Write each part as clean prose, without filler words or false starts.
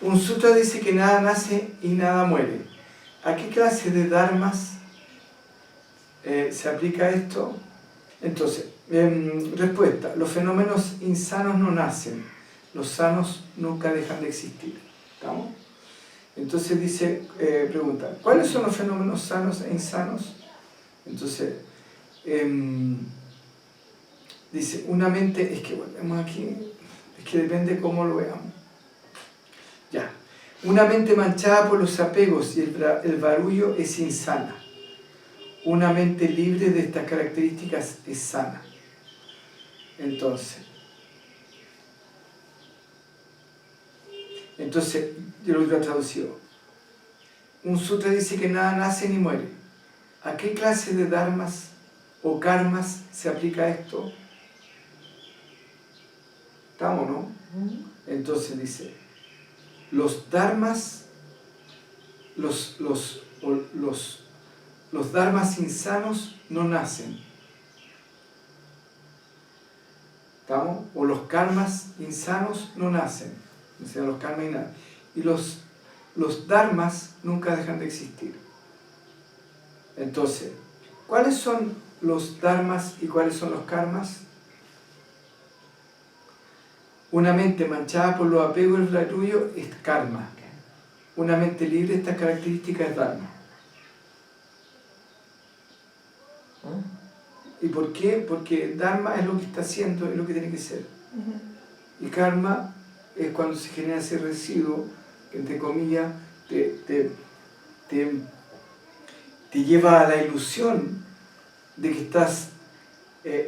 Un sutra dice que nada nace y nada muere. ¿A qué clase de dharmas se aplica esto? Entonces, respuesta. Los fenómenos insanos no nacen. Los sanos nunca dejan de existir. ¿Estamos? Entonces dice, pregunta, ¿cuáles son los fenómenos sanos e insanos? Entonces, dice, una mente, es que volvemos aquí, es que depende cómo lo veamos. Ya. Una mente manchada por los apegos y el barullo es insana. Una mente libre de estas características es sana. Entonces, yo lo he traducido. Un sutra dice que nada nace ni muere. ¿A qué clase de dharmas o karmas se aplica esto? ¿Estamos, no? Entonces dice, los dharmas, los dharmas insanos no nacen. ¿Estamos? O los karmas insanos no nacen. O sea, los karmas y nada. Y los dharmas nunca dejan de existir. Entonces, ¿cuáles son los dharmas y cuáles son los karmas? Una mente manchada por los apegos y el barullo es karma. Una mente libre de estas características es dharma. ¿Y por qué? Porque dharma es lo que está haciendo, es lo que tiene que ser. Y karma es cuando se genera ese residuo que, entre comillas, te lleva a la ilusión de que estás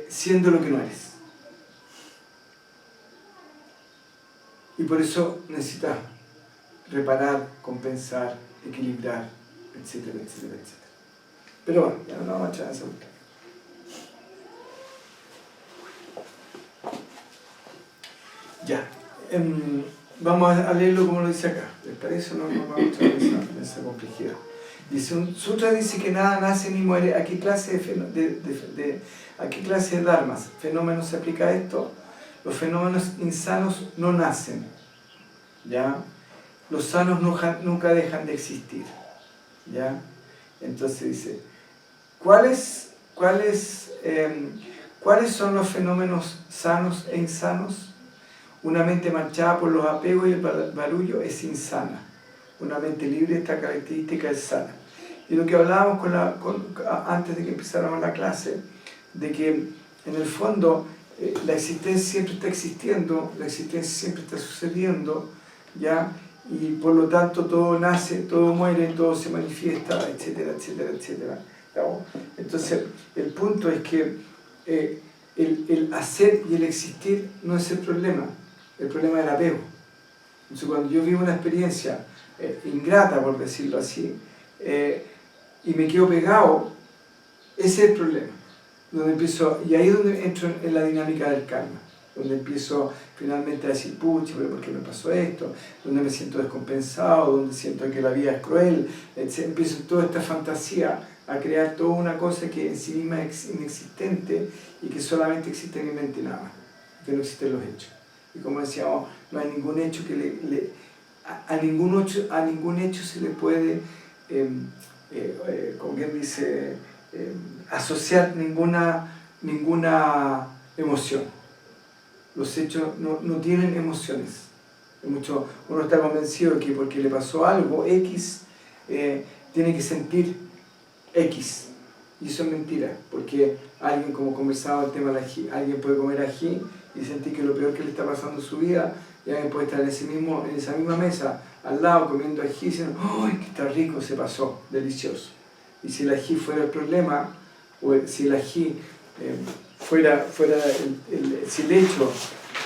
siendo lo que no eres. Y por eso necesitas reparar, compensar, equilibrar, etcétera, etcétera, etcétera. Pero bueno, ya no vamos a echar a esa vuelta. Ya, vamos a leerlo como lo dice acá. ¿Les parece? No vamos a echar esa complejidad. Dice, un sutra dice que nada nace ni muere. ¿A qué clase a qué clase de dharmas, fenómenos se aplica esto? Los fenómenos insanos no nacen, ¿ya? Los sanos nunca dejan de existir, ¿ya? Entonces dice, ¿cuáles son los fenómenos sanos e insanos? Una mente manchada por los apegos y el barullo es insana. Una mente libre de esta característica es sana. Y lo que hablábamos antes de que empezáramos la clase, de que en el fondo la existencia siempre está existiendo, la existencia siempre está sucediendo, ¿ya? Y por lo tanto todo nace, todo muere, todo se manifiesta, etcétera, etcétera, etcétera. ¿No? Entonces, el punto es que el hacer y el existir no es el problema es el apego. Entonces, cuando yo vivo una experiencia ingrata, por decirlo así, y me quedo pegado, ese es el problema. Y ahí es donde entro en la dinámica del karma, donde empiezo finalmente a decir, pucha, pero ¿por qué me pasó esto? Donde me siento descompensado, donde siento que la vida es cruel, etc. Empiezo toda esta fantasía a crear toda una cosa que en sí misma es inexistente y que solamente existe en mi mente nada más, que no existen los hechos. Y como decíamos, no hay ningún hecho que a ningún hecho se le puede, como quien dice, asociar ninguna emoción. Los hechos no tienen emociones. Uno está convencido de que porque le pasó algo X, tiene que sentir X. Y eso es mentira, porque alguien, como conversaba el tema del ají, alguien puede comer ají y sentir que lo peor que le está pasando en su vida, y alguien puede estar en esa misma mesa, al lado, comiendo ají, diciendo, ¡ay, que está rico, se pasó, delicioso! Y si el ají fuera el problema, o si el ají si el hecho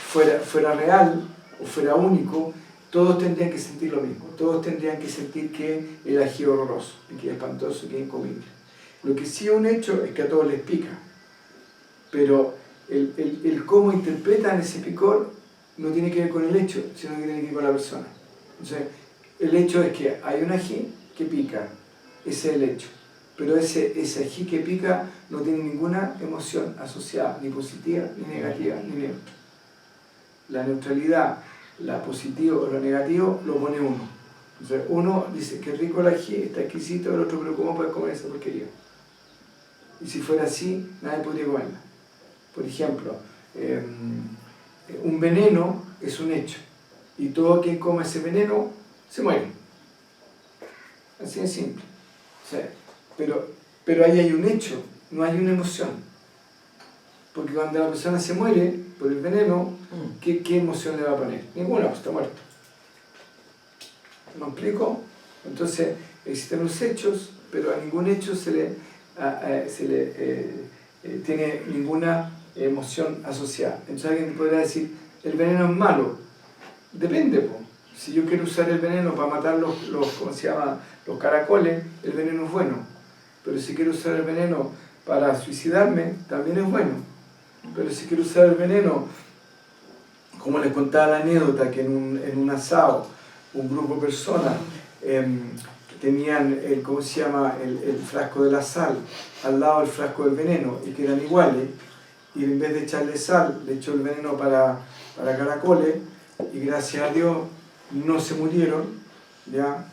fuera real o fuera único, todos tendrían que sentir lo mismo, todos tendrían que sentir que el ají es horroroso, y que es espantoso, y que es incomible. Lo que sí es un hecho es que a todos les pica, pero el cómo interpretan ese picor no tiene que ver con el hecho, sino que tiene que ver con la persona. Entonces, el hecho es que hay un ají que pica, ese es el hecho. Pero ese ají que pica no tiene ninguna emoción asociada, ni positiva, ni negativa, ni neutra. La neutralidad la positivo o lo negativo lo pone uno. Entonces uno dice que rico el ají, está exquisito, el otro, pero ¿cómo puedes comer esa porquería? Y si fuera así, nadie podría comerla. Por ejemplo, un veneno es un hecho, y todo quien come ese veneno se muere. Así de simple. O sea, pero ahí hay un hecho, no hay una emoción. Porque cuando la persona se muere por el veneno, ¿qué emoción le va a poner? Ninguna, pues está muerto. ¿Me explico? Entonces, existen los hechos, pero a ningún hecho se le tiene ninguna emoción asociada. Entonces alguien podría decir, el veneno es malo. Depende, po. Si yo quiero usar el veneno para matar ¿cómo se llama? Los caracoles, el veneno es bueno. Pero si quiero usar el veneno para suicidarme, también es bueno. Pero si quiero usar el veneno, como les contaba la anécdota, que en un asado, un grupo de personas tenían ¿cómo se llama? El frasco de la sal al lado del frasco del veneno, y que eran iguales, y en vez de echarle sal, le echó el veneno para caracoles, y gracias a Dios no se murieron, ¿ya?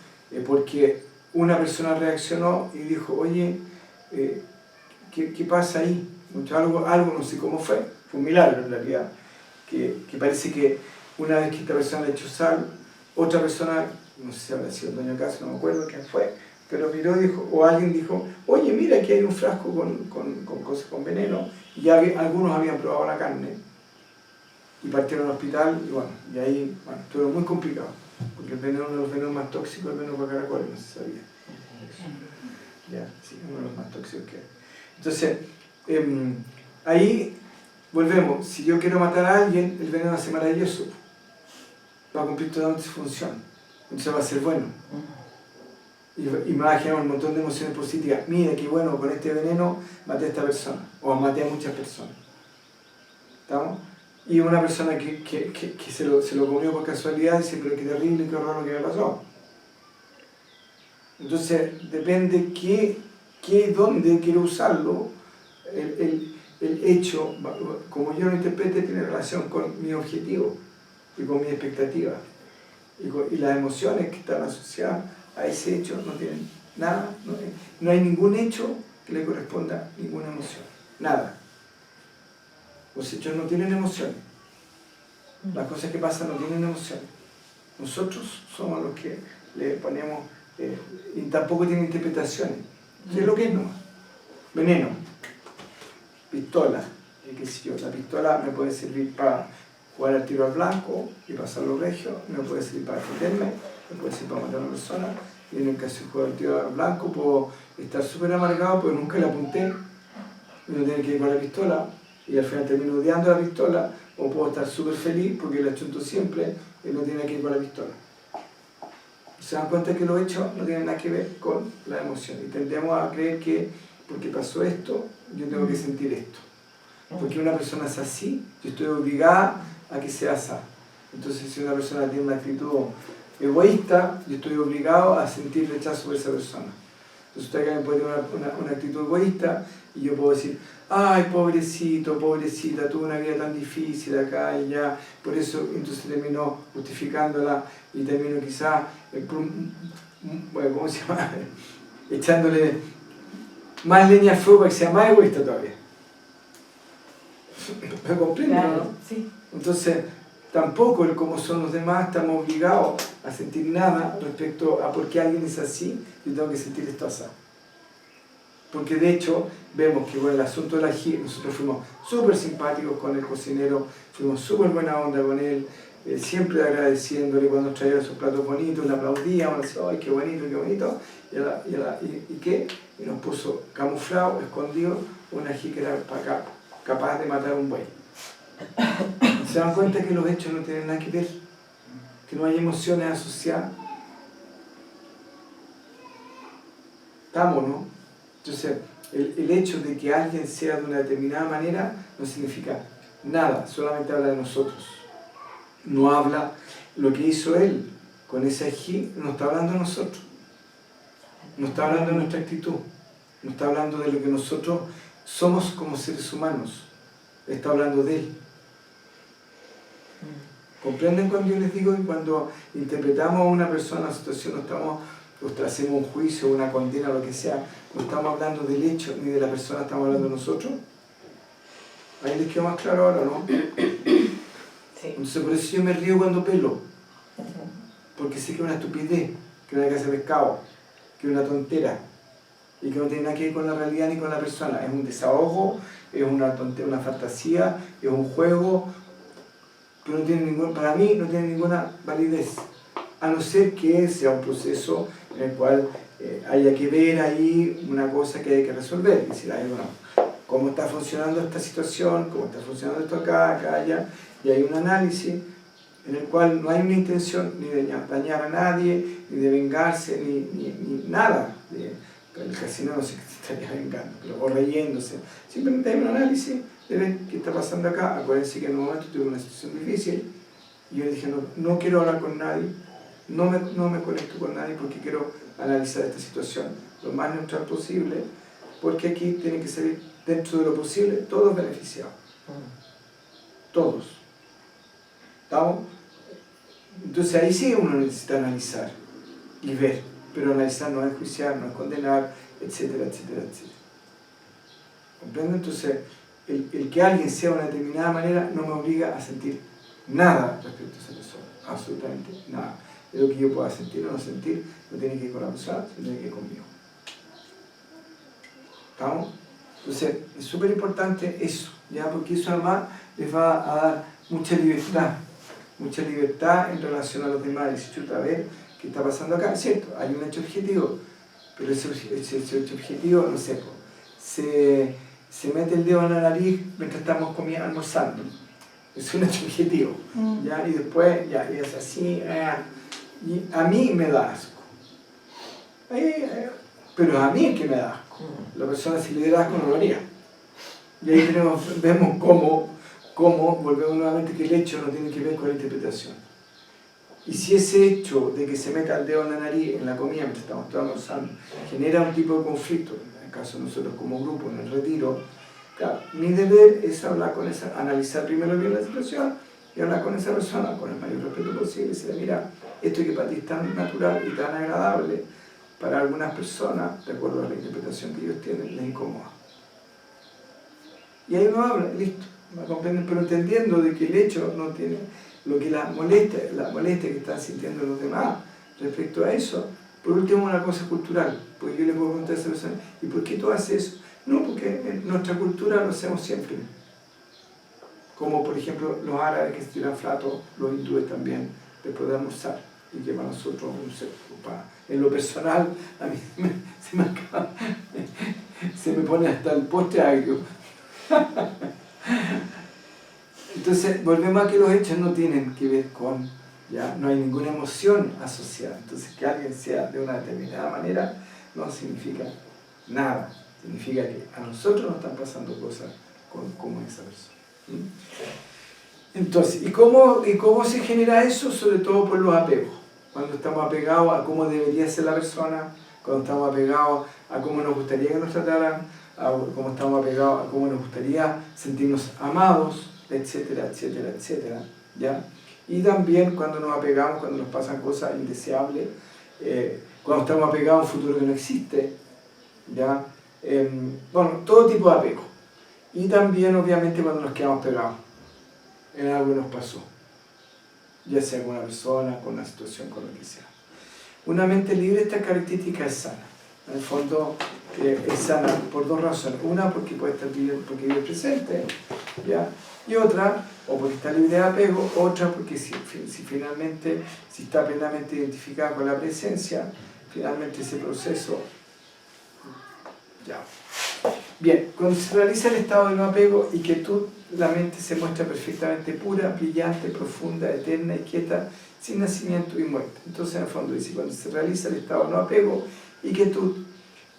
Porque una persona reaccionó y dijo, oye, ¿qué pasa ahí? Algo no sé cómo fue un milagro en realidad, que parece que una vez que esta persona le echó sal, otra persona, no sé si habrá sido el dueño de casa, no me acuerdo quién fue, pero miró y dijo, o alguien dijo, oye, mira, aquí hay un frasco con cosas con veneno, y algunos habían probado la carne, y partieron al hospital, y bueno, y ahí, bueno, estuvo muy complicado, porque el veneno, uno de los venenos más tóxicos, el veneno para caracoles, no se sabía. Ya, sí, uno de los más tóxicos que hay. Entonces, ahí volvemos, si yo quiero matar a alguien, el veneno va a ser maravilloso, va a cumplir toda su función, entonces va a ser bueno. Y me va a generar un montón de emociones positivas. Mira qué bueno, con este veneno maté a esta persona, o maté a muchas personas. ¿Estamos? Y una persona que se lo comió por casualidad dice, pero qué terrible, qué horror lo que me pasó. Entonces, depende dónde quiero usarlo, el hecho, como yo lo interprete, tiene relación con mi objetivo y con mi expectativa. Y las emociones que están asociadas a ese hecho no tienen nada, no hay ningún hecho que le corresponda ninguna emoción, nada. Los hechos no tienen emociones, las cosas que pasan no tienen emociones. Nosotros somos los que le ponemos, y tampoco tienen interpretaciones. ¿Qué es lo que es nomás? Veneno, pistola, qué sé yo, la pistola me puede servir para jugar al tiro al blanco y pasarlo regio, me puede servir para defenderme, me puede servir para matar a una persona, y en el caso de jugar al tiro al blanco puedo estar súper amargado porque nunca le apunté, y no tiene que ir con la pistola, y al final termino odiando la pistola, o puedo estar súper feliz porque la chunto siempre y no tiene que ir con la pistola. Se dan cuenta que los hechos no tienen nada que ver con la emoción, y tendemos a creer que porque pasó esto, yo tengo que sentir esto. Porque una persona es así, yo estoy obligada a que sea así. Entonces, si una persona tiene una actitud egoísta, yo estoy obligado a sentir rechazo por esa persona. Entonces, usted acá puede tener una actitud egoísta y yo puedo decir, ay, pobrecito, pobrecita, tuvo una vida tan difícil acá y ya, por eso entonces terminó justificándola y terminó quizás, bueno, ¿cómo se llama? Echándole más leña al fuego para que sea más egoísta todavía. ¿Me comprende, claro, no? Sí. Entonces, tampoco el cómo son los demás estamos obligados a sentir nada respecto a por qué alguien es así, yo tengo que sentir esto así. Porque de hecho, vemos que con el asunto del ají, nosotros fuimos súper simpáticos con el cocinero, fuimos súper buena onda con él, siempre agradeciéndole cuando nos traía esos platos bonitos, le aplaudíamos, le decíamos, ay, qué bonito, ¿y qué? Y nos puso camuflado, escondido, un ají que era capaz de matar un buey. ¿Se dan cuenta que los hechos no tienen nada que ver? Que no hay emociones asociadas. ¿Estamos, no? Entonces, el hecho de que alguien sea de una determinada manera no significa nada, solamente habla de nosotros. No habla lo que hizo él con ese ají, no está hablando de nosotros. No está hablando de nuestra actitud. No está hablando de lo que nosotros somos como seres humanos. Está hablando de él. ¿Comprenden cuando yo les digo que cuando interpretamos a una persona, una situación, o hacemos un juicio, una condena, lo que sea, no estamos hablando del hecho ni de la persona, estamos hablando de nosotros? ¿Ahí les quedó más claro ahora, no? Sí. Entonces por eso yo me río cuando pelo, porque sé que es una estupidez, que no hay que hacer pescado, que es una tontera, y que no tiene nada que ver con la realidad ni con la persona. Es un desahogo, es una tontera, una fantasía, es un juego, pero no tiene para mí no tiene ninguna validez, a no ser que sea un proceso en el cual haya que ver ahí una cosa que hay que resolver, y decir, bueno, cómo está funcionando esta situación, cómo está funcionando esto acá, allá, y hay un análisis en el cual no hay una intención ni de dañar a nadie, ni de vengarse, ni nada. El casino no se estaría vengando, o reyéndose. Simplemente hay un análisis de ver qué está pasando acá. Acuérdense que en un momento tuve una situación difícil y yo le dije, no quiero hablar con nadie, no me conecto con nadie porque quiero analizar esta situación lo más neutral posible, porque aquí tiene que salir, dentro de lo posible, todos beneficiados. Todos. ¿Estamos? Entonces ahí sí uno necesita analizar y ver, pero analizar no es juiciar, no es condenar, etcétera, etcétera, etcétera. ¿Comprenden? Entonces, el que alguien sea de una determinada manera no me obliga a sentir nada respecto a esa persona, absolutamente nada. De lo que yo pueda sentir o no sentir, no tiene que ir con la persona, sino tiene que ir conmigo. ¿Estamos? Entonces, es súper importante eso, ¿ya? Porque eso además les va a dar mucha libertad en relación a los demás. Y chuta, a ver qué está pasando acá, ¿cierto? Hay un hecho objetivo, pero ese hecho objetivo, no sé, se mete el dedo en la nariz mientras estamos almorzando. Es un hecho objetivo, ¿ya? Y después, ya, y es así, y a mí me da asco. Pero a mí es que me da asco. La persona si le da asco no lo haría. Y ahí vemos cómo volvemos nuevamente que el hecho no tiene que ver con la interpretación. Y si ese hecho de que se meta el dedo en la nariz en la comida mientras estamos todos almorzando genera un tipo de conflicto, en el caso de nosotros como grupo en el retiro, claro, mi deber es hablar con analizar primero bien la situación y hablar con esa persona con el mayor respeto posible y decirle, mira, esto que para ti es tan natural y tan agradable, para algunas personas, de acuerdo a la interpretación que ellos tienen, les incomoda. Y ahí uno habla, listo, ¿me comprenden? Pero entendiendo de que el hecho no tiene, lo que la molestia que están sintiendo los demás respecto a eso, por último una cosa cultural, porque yo le puedo preguntar a esa persona, ¿y por qué tú haces eso? No, porque en nuestra cultura lo hacemos siempre. Como por ejemplo los árabes que se tiran flatos, los hindúes también, después de almorzar, y que para nosotros, en lo personal, a mí se me pone hasta el postre agrio. Entonces, volvemos a que los hechos no tienen que ver con, ya no hay ninguna emoción asociada. Entonces, que alguien sea de una determinada manera no significa nada. Significa que a nosotros nos están pasando cosas como esa persona. Entonces, ¿y cómo se genera eso? Sobre todo por los apegos. Cuando estamos apegados a cómo debería ser la persona, cuando estamos apegados a cómo nos gustaría que nos trataran, cómo estamos apegados a cómo nos gustaría sentirnos amados, etcétera, etcétera, etcétera, ¿ya? Y también cuando nos apegamos, cuando nos pasan cosas indeseables, cuando estamos apegados a un futuro que no existe, ¿ya? Bueno, todo tipo de apego. Y también, obviamente, cuando nos quedamos pegados en algo que nos pasó, ya sea con una persona, con una situación, con lo que sea. Una mente libre, esta característica es sana. En el fondo, es sana por dos razones. Una, porque puede estar porque vive presente, ¿ya? Y otra, o porque está libre de apego. Otra, porque si está plenamente identificada con la presencia, finalmente ese proceso, ya. Bien, cuando se realiza el estado de no apego y quietud, la mente se muestra perfectamente pura, brillante, profunda, eterna y quieta, sin nacimiento y muerte. Entonces, en el fondo dice, cuando se realiza el estado de no apego y quietud,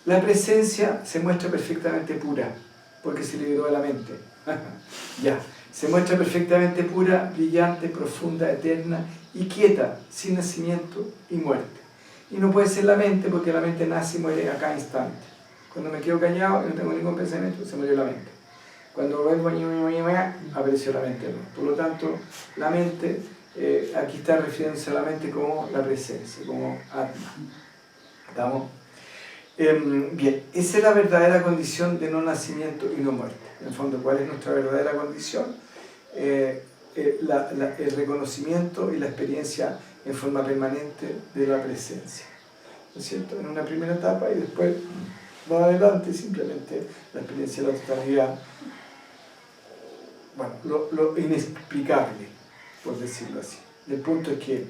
la presencia se muestra perfectamente pura, porque se liberó de la mente. Ya, se muestra perfectamente pura, brillante, profunda, eterna y quieta, sin nacimiento y muerte. Y no puede ser la mente, porque la mente nace y muere a cada instante. Cuando me quedo callado y no tengo ningún pensamiento, se murió la mente. Cuando vuelvo, apareció la mente. Por lo tanto, la mente aquí está refiriendo solamente como la presencia, como Atma. ¿Estamos? Bien, esa es la verdadera condición de no nacimiento y no muerte. En el fondo, ¿cuál es nuestra verdadera condición? El reconocimiento y la experiencia en forma permanente de la presencia, ¿no es cierto? En una primera etapa y después, más adelante, simplemente la experiencia de la totalidad, bueno, lo inexplicable, por decirlo así. El punto es que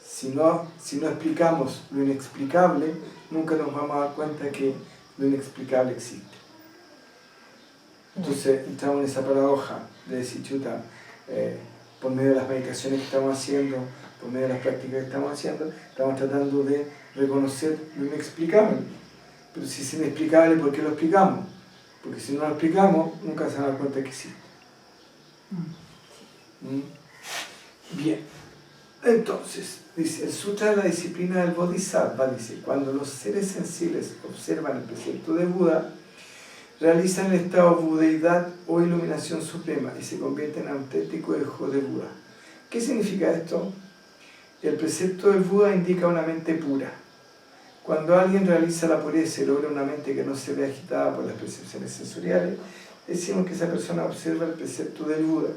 si no explicamos lo inexplicable, nunca nos vamos a dar cuenta que lo inexplicable existe. Entonces entramos en esa paradoja de decir, chuta, por medio de las meditaciones que estamos haciendo, por medio de las prácticas que estamos haciendo, estamos tratando de reconocer lo inexplicable. Pero si es inexplicable, ¿por qué lo explicamos? Porque si no lo explicamos, nunca se van a dar cuenta que existe. Bien, entonces, dice, el Sutra de la disciplina del Bodhisattva dice, cuando los seres sensibles observan el precepto de Buda, realizan el estado de budeidad o iluminación suprema y se convierten en auténtico hijo de Buda. ¿Qué significa esto? El precepto de Buda indica una mente pura. Cuando alguien realiza la pureza y logra una mente que no se ve agitada por las percepciones sensoriales, decimos que esa persona observa el precepto del Buda.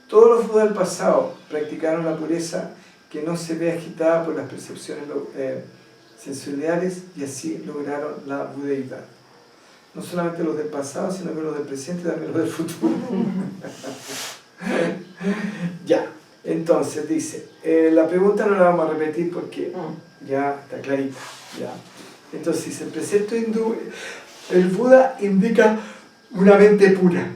Todos los Budas del pasado practicaron la pureza que no se ve agitada por las percepciones sensoriales y así lograron la budeidad. No solamente los del pasado, sino que los del presente y también los del futuro. Ya, entonces dice, la pregunta no la vamos a repetir porque ya está clarita. Ya. Entonces dice, el precepto hindú, el Buda indica una mente pura.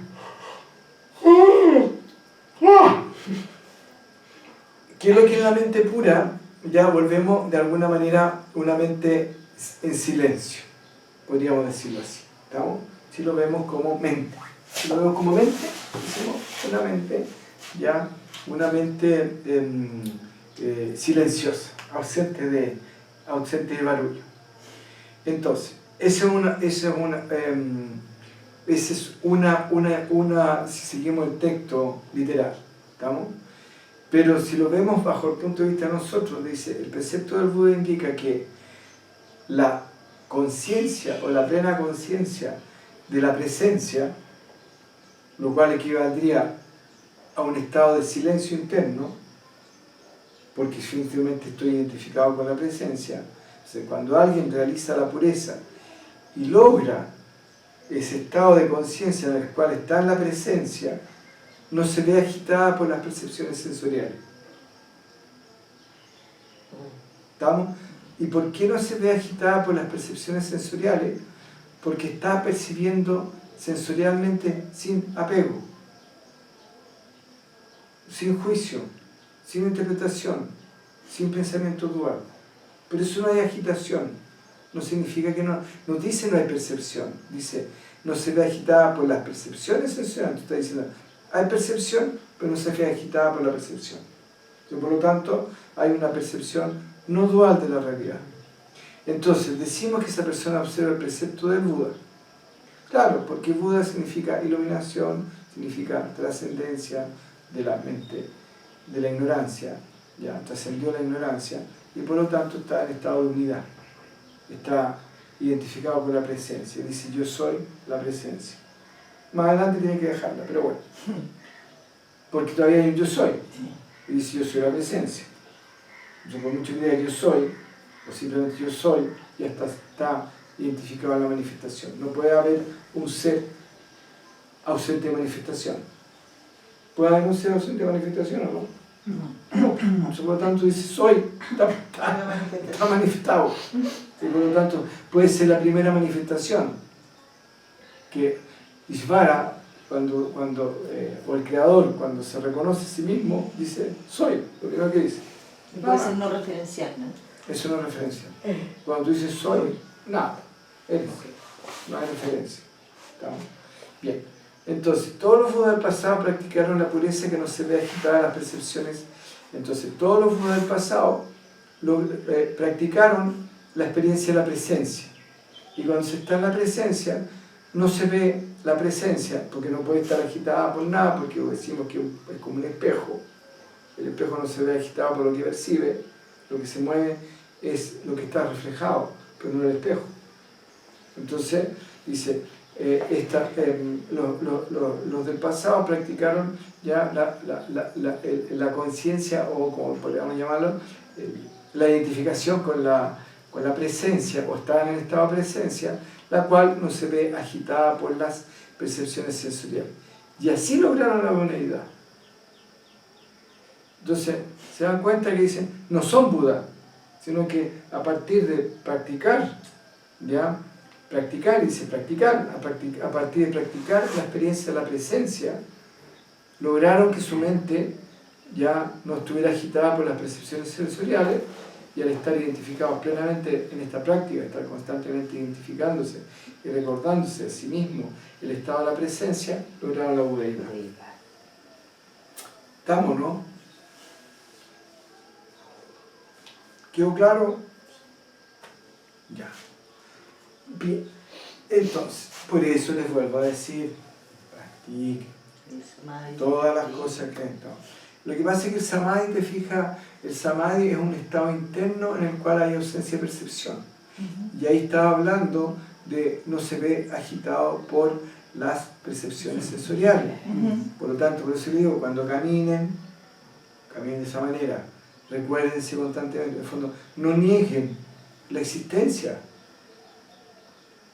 ¿Qué es lo que es la mente pura? Ya volvemos de alguna manera una mente en silencio, podríamos decirlo así. ¿Estamos? Si lo vemos como mente. Si lo vemos como mente, decimos una mente, ya, una mente silenciosa, ausente de barullo. Entonces, esa es una, si seguimos el texto literal, ¿estamos? Pero si lo vemos bajo el punto de vista de nosotros, dice, el precepto del Buda indica que la conciencia o la plena conciencia de la presencia, lo cual equivaldría a un estado de silencio interno, porque simplemente estoy identificado con la presencia. Entonces, cuando alguien realiza la pureza y logra ese estado de conciencia en el cual está en la presencia, no se ve agitada por las percepciones sensoriales. ¿Estamos? ¿Y por qué no se ve agitada por las percepciones sensoriales? Porque está percibiendo sensorialmente sin apego, sin juicio, sin interpretación, sin pensamiento dual. Pero eso no hay agitación. No significa que no dice no hay percepción, dice no se ve agitada por las percepciones sensoriales. Está diciendo hay percepción, pero no se ve agitada por la percepción. Por lo tanto, hay una percepción no dual de la realidad. Entonces, decimos que esa persona observa el precepto del Buda. Claro, porque Buda significa iluminación, significa trascendencia de la mente, de la ignorancia, ya trascendió la ignorancia y por lo tanto está en estado de unidad. Está identificado con la presencia. Dice, yo soy la presencia. Más adelante tiene que dejarla, pero bueno. Porque todavía hay un yo soy. Y dice, yo soy la presencia. Yo por mucho que diga yo soy, o simplemente yo soy, ya está identificado en la manifestación. No puede haber un ser ausente de manifestación. ¿Puede haber un ser ausente de manifestación o no? No. Por lo tanto dice soy, está manifestado. Y por lo tanto puede ser la primera manifestación que Ishvara, o el creador, cuando se reconoce a sí mismo, dice soy, lo primero que dice. Puede ser no referencial, ¿no? Eso no es referencia. Cuando tú dices soy, nada, eres, no hay referencia. ¿Estamos? Bien. Entonces, todos los Budas del pasado practicaron la pureza que no se ve agitada las percepciones. Entonces, todos los Budas del pasado practicaron la experiencia de la presencia. Y cuando se está en la presencia, no se ve la presencia, porque no puede estar agitada por nada, porque decimos que es como un espejo. el espejo no se ve agitado por lo que percibe, lo que se mueve es lo que está reflejado, pero no el espejo. Entonces, dice, los del pasado practicaron ya la conciencia, o como podríamos llamarlo, la identificación con la presencia, o estaban en estado de presencia, la cual no se ve agitada por las percepciones sensoriales. Y así lograron la bueneidad. Entonces, se dan cuenta que dicen, no son Buda, sino que a partir de practicar, ¿ya? Practicar, dice, practicar, a partir de practicar la experiencia de la presencia, lograron que su mente ya no estuviera agitada por las percepciones sensoriales, y al estar identificados plenamente en esta práctica, estar constantemente identificándose y recordándose a sí mismo el estado de la presencia, lograron la budeidad. ¿Estamos, no? ¿Quedó claro? Ya. Bien. Entonces, por eso les vuelvo a decir, practiquen todas las cosas que están. Lo que pasa es que el samadhi, te fijas, el samadhi es un estado interno en el cual hay ausencia de percepción. Y ahí estaba hablando de no se ve agitado por las percepciones sensoriales. Por lo tanto, por eso les digo, cuando caminen de esa manera, recuérdense constantemente, en el fondo, no nieguen la existencia.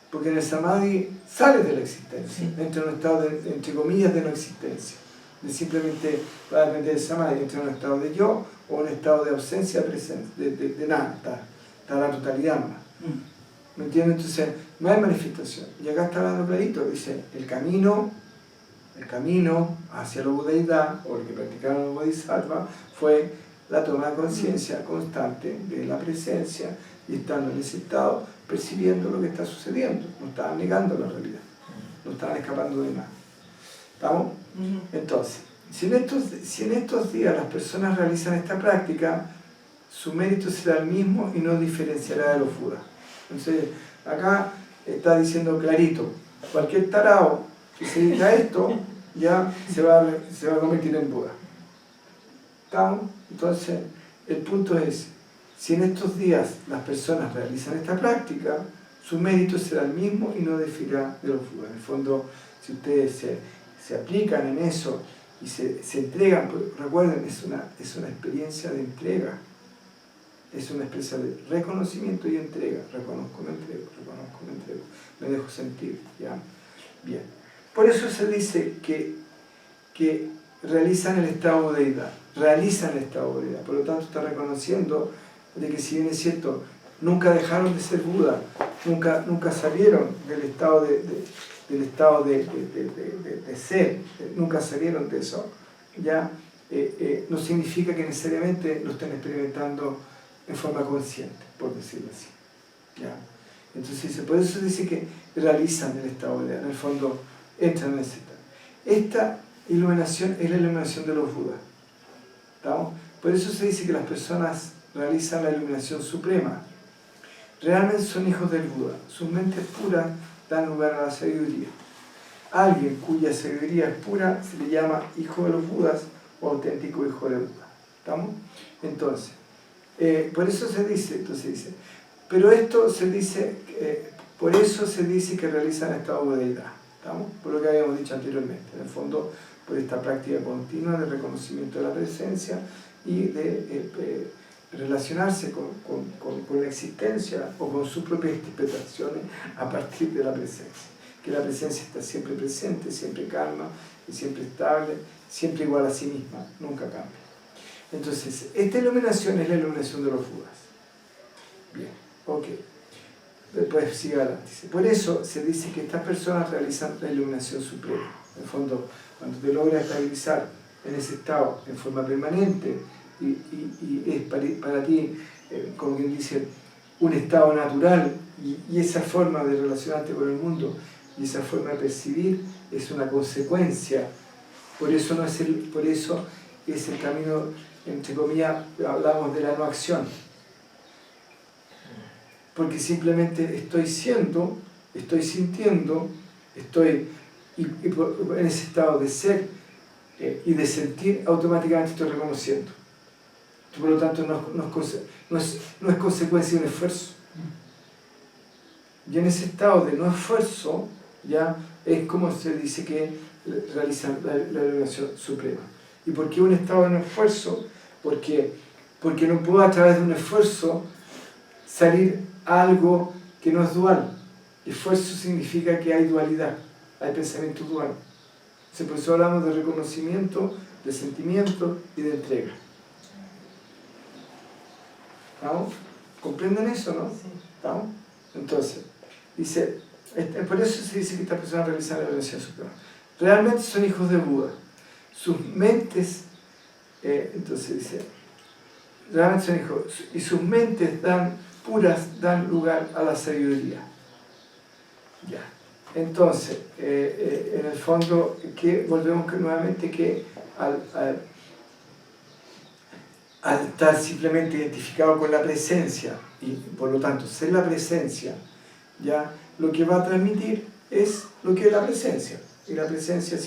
Porque en el samadhi sales de la existencia, entra en un estado de, entre comillas, de no existencia. De simplemente va a depender del samadhi, entra en un estado de yo o un estado de ausencia de nada, está la totalidad más. ¿Me entiendes? Entonces, no hay manifestación. Y acá está hablando clarito, dice, el camino hacia la budeidad, o el que practicaron los bodhisattvas, fue la toma de conciencia constante de la presencia, y estando en ese estado, percibiendo lo que está sucediendo. No estaban negando la realidad, no estaban escapando de nada. ¿Estamos? Entonces, si en estos días las personas realizan esta práctica, su mérito será el mismo y no diferenciará de los Budas. Entonces, acá está diciendo clarito, cualquier tarao que se dedica a esto, ya se va a convertir en Buda. ¿Estamos? Entonces, el punto es, si en estos días las personas realizan esta práctica, su mérito será el mismo y no diferirá de los Budas. En el fondo, si ustedes se aplican en eso y se entregan, recuerden, es una experiencia de entrega, es una experiencia de reconocimiento y entrega. Reconozco, me entrego, me dejo sentir, ¿ya? Bien. Por eso se dice que realizan el estado de deidad, por lo tanto está reconociendo de que, si bien es cierto, nunca dejaron de ser Buda, nunca salieron del estado de ser, nunca salieron de eso, ya no significa que necesariamente lo estén experimentando en forma consciente, por decirlo así. ¿Ya? Entonces, por eso se dice que realizan el estado de, en el fondo, entran en ese estado. Esta iluminación es la iluminación de los Budas. ¿Estamos? Por eso se dice que las personas realizan la iluminación suprema. Realmente son hijos del Buda. Sus mentes puras dan lugar a la sabiduría. Alguien cuya sabiduría es pura se le llama hijo de los Budas o auténtico hijo de Buda. ¿Estamos? Entonces, por eso se dice, pero esto se dice, por eso se dice que realizan estado de budeidad. ¿Estamos? Por lo que habíamos dicho anteriormente. En el fondo, por esta práctica continua de reconocimiento de la presencia y de relacionarse con la existencia o con sus propias interpretaciones a partir de la presencia. Que la presencia está siempre presente, siempre calma, y siempre estable, siempre igual a sí misma, nunca cambia. Entonces, esta iluminación es la iluminación de los Budas. Bien, ok. Después sigue adelante. Por eso se dice que estas personas realizan la iluminación suprema. En el fondo, cuando te logras estabilizar en ese estado en forma permanente y es para ti, como quien dice, un estado natural, y esa forma de relacionarte con el mundo y esa forma de percibir es una consecuencia. Por eso es el camino, entre comillas, hablamos de la no acción. Porque simplemente estoy siendo, estoy sintiendo, estoy en ese estado de ser y de sentir, automáticamente estoy reconociendo. Por lo tanto, no es consecuencia de un esfuerzo. Y en ese estado de no esfuerzo, ya es como se dice que realiza la elevación suprema. ¿Y por qué un estado de no esfuerzo? Porque no puedo a través de un esfuerzo salir a algo que no es dual. Esfuerzo significa que hay dualidad, hay pensamiento dual. Entonces, por eso hablamos de reconocimiento, de sentimiento y de entrega. ¿Estamos? ¿Comprenden eso, no? Sí. ¿Estamos? Entonces, dice, por eso se dice que estas personas realizan la elevación suprema. Realmente son hijos de Buda. Sus mentes, entonces dice, realmente son hijos, y sus mentes puras dan lugar a la sabiduría. Ya. Entonces, en el fondo, volvemos nuevamente que al estar simplemente identificado con la presencia, y por lo tanto ser la presencia, ya lo que va a transmitir es lo que es la presencia. Y la presencia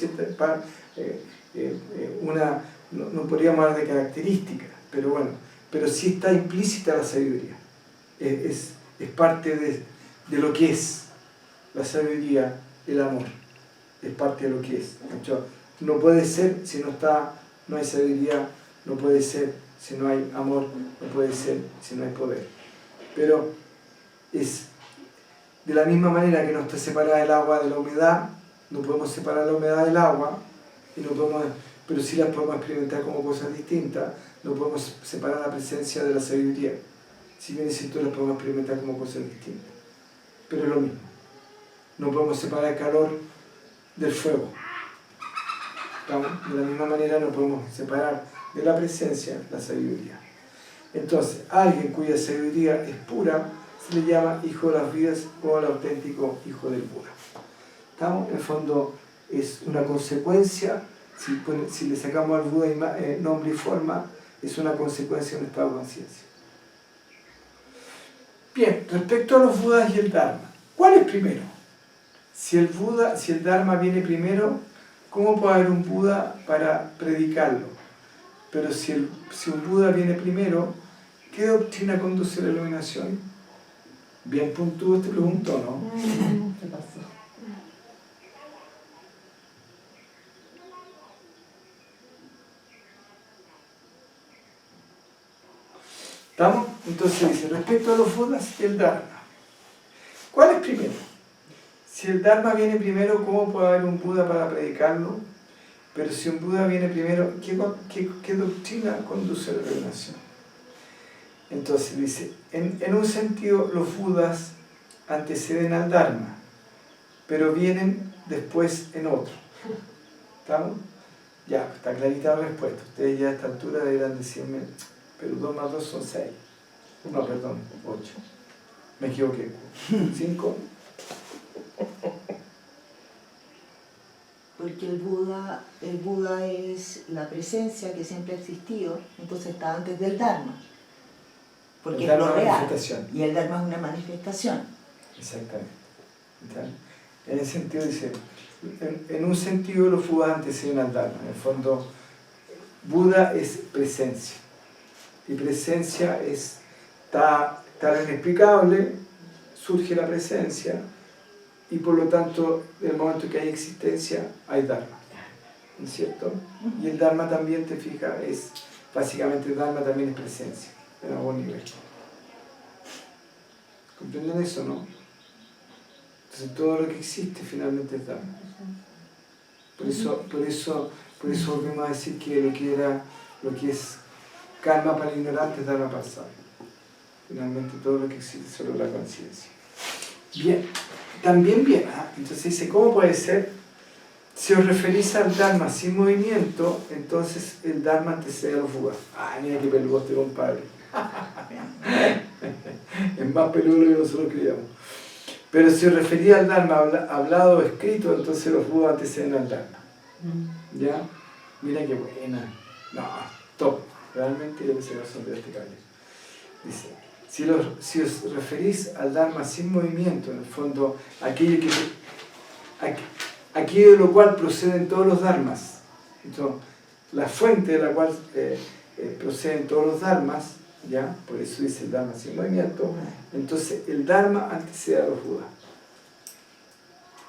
no podríamos hablar de características, pero bueno, pero sí está implícita la sabiduría. Es parte de lo que es la sabiduría, el amor. Es parte de lo que es. No puede ser si no hay sabiduría, no puede ser si no hay amor, no puede ser si no hay poder. Pero es de la misma manera que no está separada el agua de la humedad, no podemos separar la humedad del agua, pero sí las podemos experimentar como cosas distintas, no podemos separar la presencia de la sabiduría. Si bien es cierto, las podemos experimentar como cosas distintas, pero es lo mismo. No podemos separar el calor del fuego. ¿Estamos? De la misma manera no podemos separar de la presencia la sabiduría. Entonces, alguien cuya sabiduría es pura se le llama hijo de las vidas o el auténtico hijo del Buda. ¿Estamos? En el fondo es una consecuencia, si le sacamos al Buda nombre y forma, es una consecuencia de un estado de conciencia. Bien, respecto a los Budas y el Dharma, ¿cuál es primero? Si el Dharma viene primero, ¿cómo puede haber un Buda para predicarlo? Pero si un Buda viene primero, ¿qué doctrina conduce a la iluminación? Bien puntudo te pregunto, ¿no? ¿Qué pasó? ¿Estamos? Entonces dice, respecto a los Budas y el Dharma, ¿cuál es primero? Si el Dharma viene primero, ¿cómo puede haber un Buda para predicarlo? Pero si un Buda viene primero, ¿qué doctrina conduce a la iluminación? Entonces dice, en un sentido los Budas anteceden al Dharma, pero vienen después en otro. ¿Estamos? Ya, está clarita la respuesta. Ustedes ya a esta altura deberán decirme, pero 2 más 2 son 6. No, perdón, 8. Me equivoqué. 5. Porque el Buda es la presencia que siempre ha existido, entonces está antes del Dharma. Porque es lo real. Y el Dharma es una manifestación. Exactamente. En ese sentido dice, en un sentido los Budas anteceden al Dharma. En el fondo, Buda es presencia. Y presencia es tal inexplicable, surge la presencia, y por lo tanto, en el momento que hay existencia, hay Dharma. ¿No es cierto? Y el Dharma también, te fijas, básicamente el Dharma también es presencia, en algún nivel. ¿Comprenden eso, no? Entonces todo lo que existe finalmente es Dharma. Por eso volvemos a decir que lo que es karma para el ignorante es Dharma para el sabio. Finalmente todo lo que existe es solo la conciencia. Bien, también bien, entonces dice, ¿cómo puede ser? Si os referís al Dharma sin movimiento, entonces el Dharma antecede a los Budas. Ay, mira qué peludo este compadre. Es más peludo de lo que nosotros creíamos. Pero si os referís al Dharma hablado o escrito, entonces los Budas anteceden al Dharma. ¿Ya? Mira qué buena. No, top. Realmente yo pensé que son de este calle. Dice, si os referís al Dharma sin movimiento, en el fondo, aquello de lo cual proceden todos los Dharmas, Entonces, la fuente de la cual proceden todos los dharmas, ¿ya? Por eso dice el dharma sin movimiento. Entonces el dharma antecede a los budas.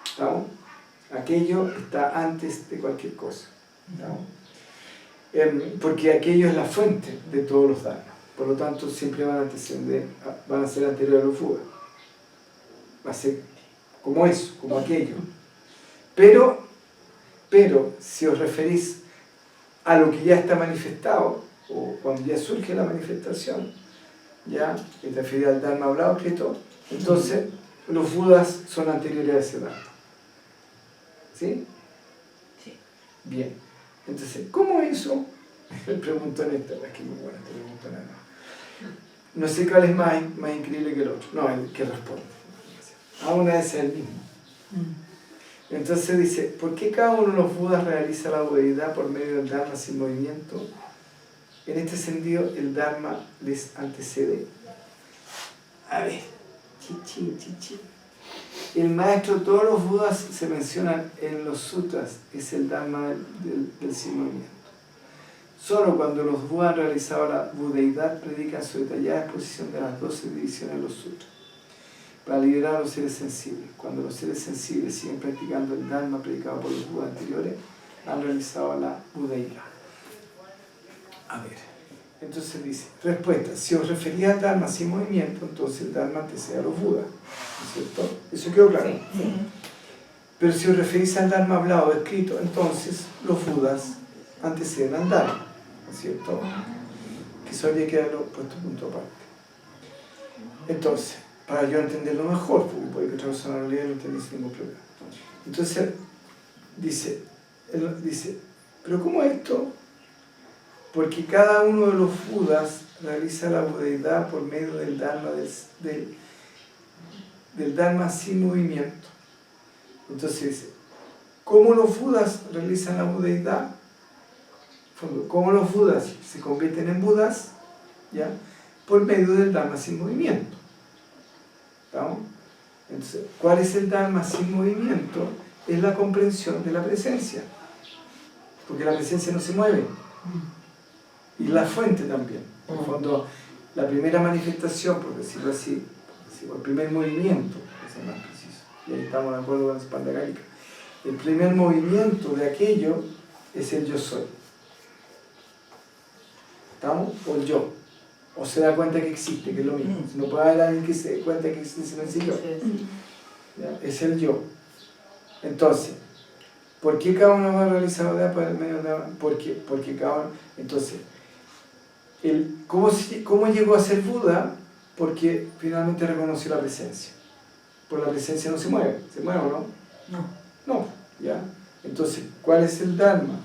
¿Estamos? Aquello está antes de cualquier cosa. Porque aquello es la fuente de todos los dharmas. Por lo tanto, siempre van a ser anteriores a los budas. Va a ser como eso, como aquello. Pero si os referís a lo que ya está manifestado, o cuando ya surge la manifestación, ya, que te refiere al Dharma hablado, escrito, entonces los budas son anteriores a ese Dharma. ¿Sí? Sí. Bien. Entonces, ¿cómo eso? Me pregunto en esta, es que muy buena esta pregunta, no sé cuál es más increíble que el otro. No, el que responde. Aún es el mismo. Entonces dice, ¿por qué cada uno de los budas realiza la budeidad por medio del Dharma sin movimiento? En este sentido, el Dharma les antecede. A ver, chichi. El maestro de todos los budas se mencionan en los sutras, es el Dharma del sin movimiento. Solo cuando los budas han realizado la budeidad predican su detallada exposición de las 12 divisiones de los sutras, para liberar a los seres sensibles. Cuando los seres sensibles siguen practicando el Dharma predicado por los budas anteriores, han realizado la budeidad. A ver, entonces dice, respuesta, si os refería al Dharma sin movimiento, entonces el Dharma antecede a los budas, ¿no es cierto? ¿Eso quedó claro? Sí. Pero si os referís al Dharma hablado o escrito, entonces los budas anteceden al Dharma, ¿no es cierto? Que eso habría que haberlo puesto punto aparte. Entonces, para yo entenderlo mejor, porque puede que otra persona lo lea y no entienda sin ningún problema. Entonces, dice, ¿pero cómo esto? Porque cada uno de los budas realiza la budeidad por medio del Dharma, del Dharma sin movimiento. Entonces dice, ¿cómo los budas realizan la budeidad? ¿Cómo los budas se convierten en budas? ¿Ya? Por medio del Dharma sin movimiento. ¿Estamos? Entonces, ¿cuál es el Dharma sin movimiento? Es la comprensión de la presencia. Porque la presencia no se mueve. Y la fuente también. En el fondo, la primera manifestación, por decirlo así, el primer movimiento, que es más preciso, y ahí estamos de acuerdo con la Spandagarica, el primer movimiento de aquello es el yo soy. ¿Estamos? O el yo. O se da cuenta que existe, que es lo mismo. Si no puede haber alguien que se dé cuenta que existe sin el yo. Es el yo. Entonces, ¿por qué cada uno va a realizar la por el medio de la... Porque cada uno... Entonces, ¿cómo llegó a ser Buda? Porque finalmente reconoció la presencia. Por la presencia no se mueve. ¿Se mueve o no? No. ¿Ya? Entonces, ¿cuál es el Dharma?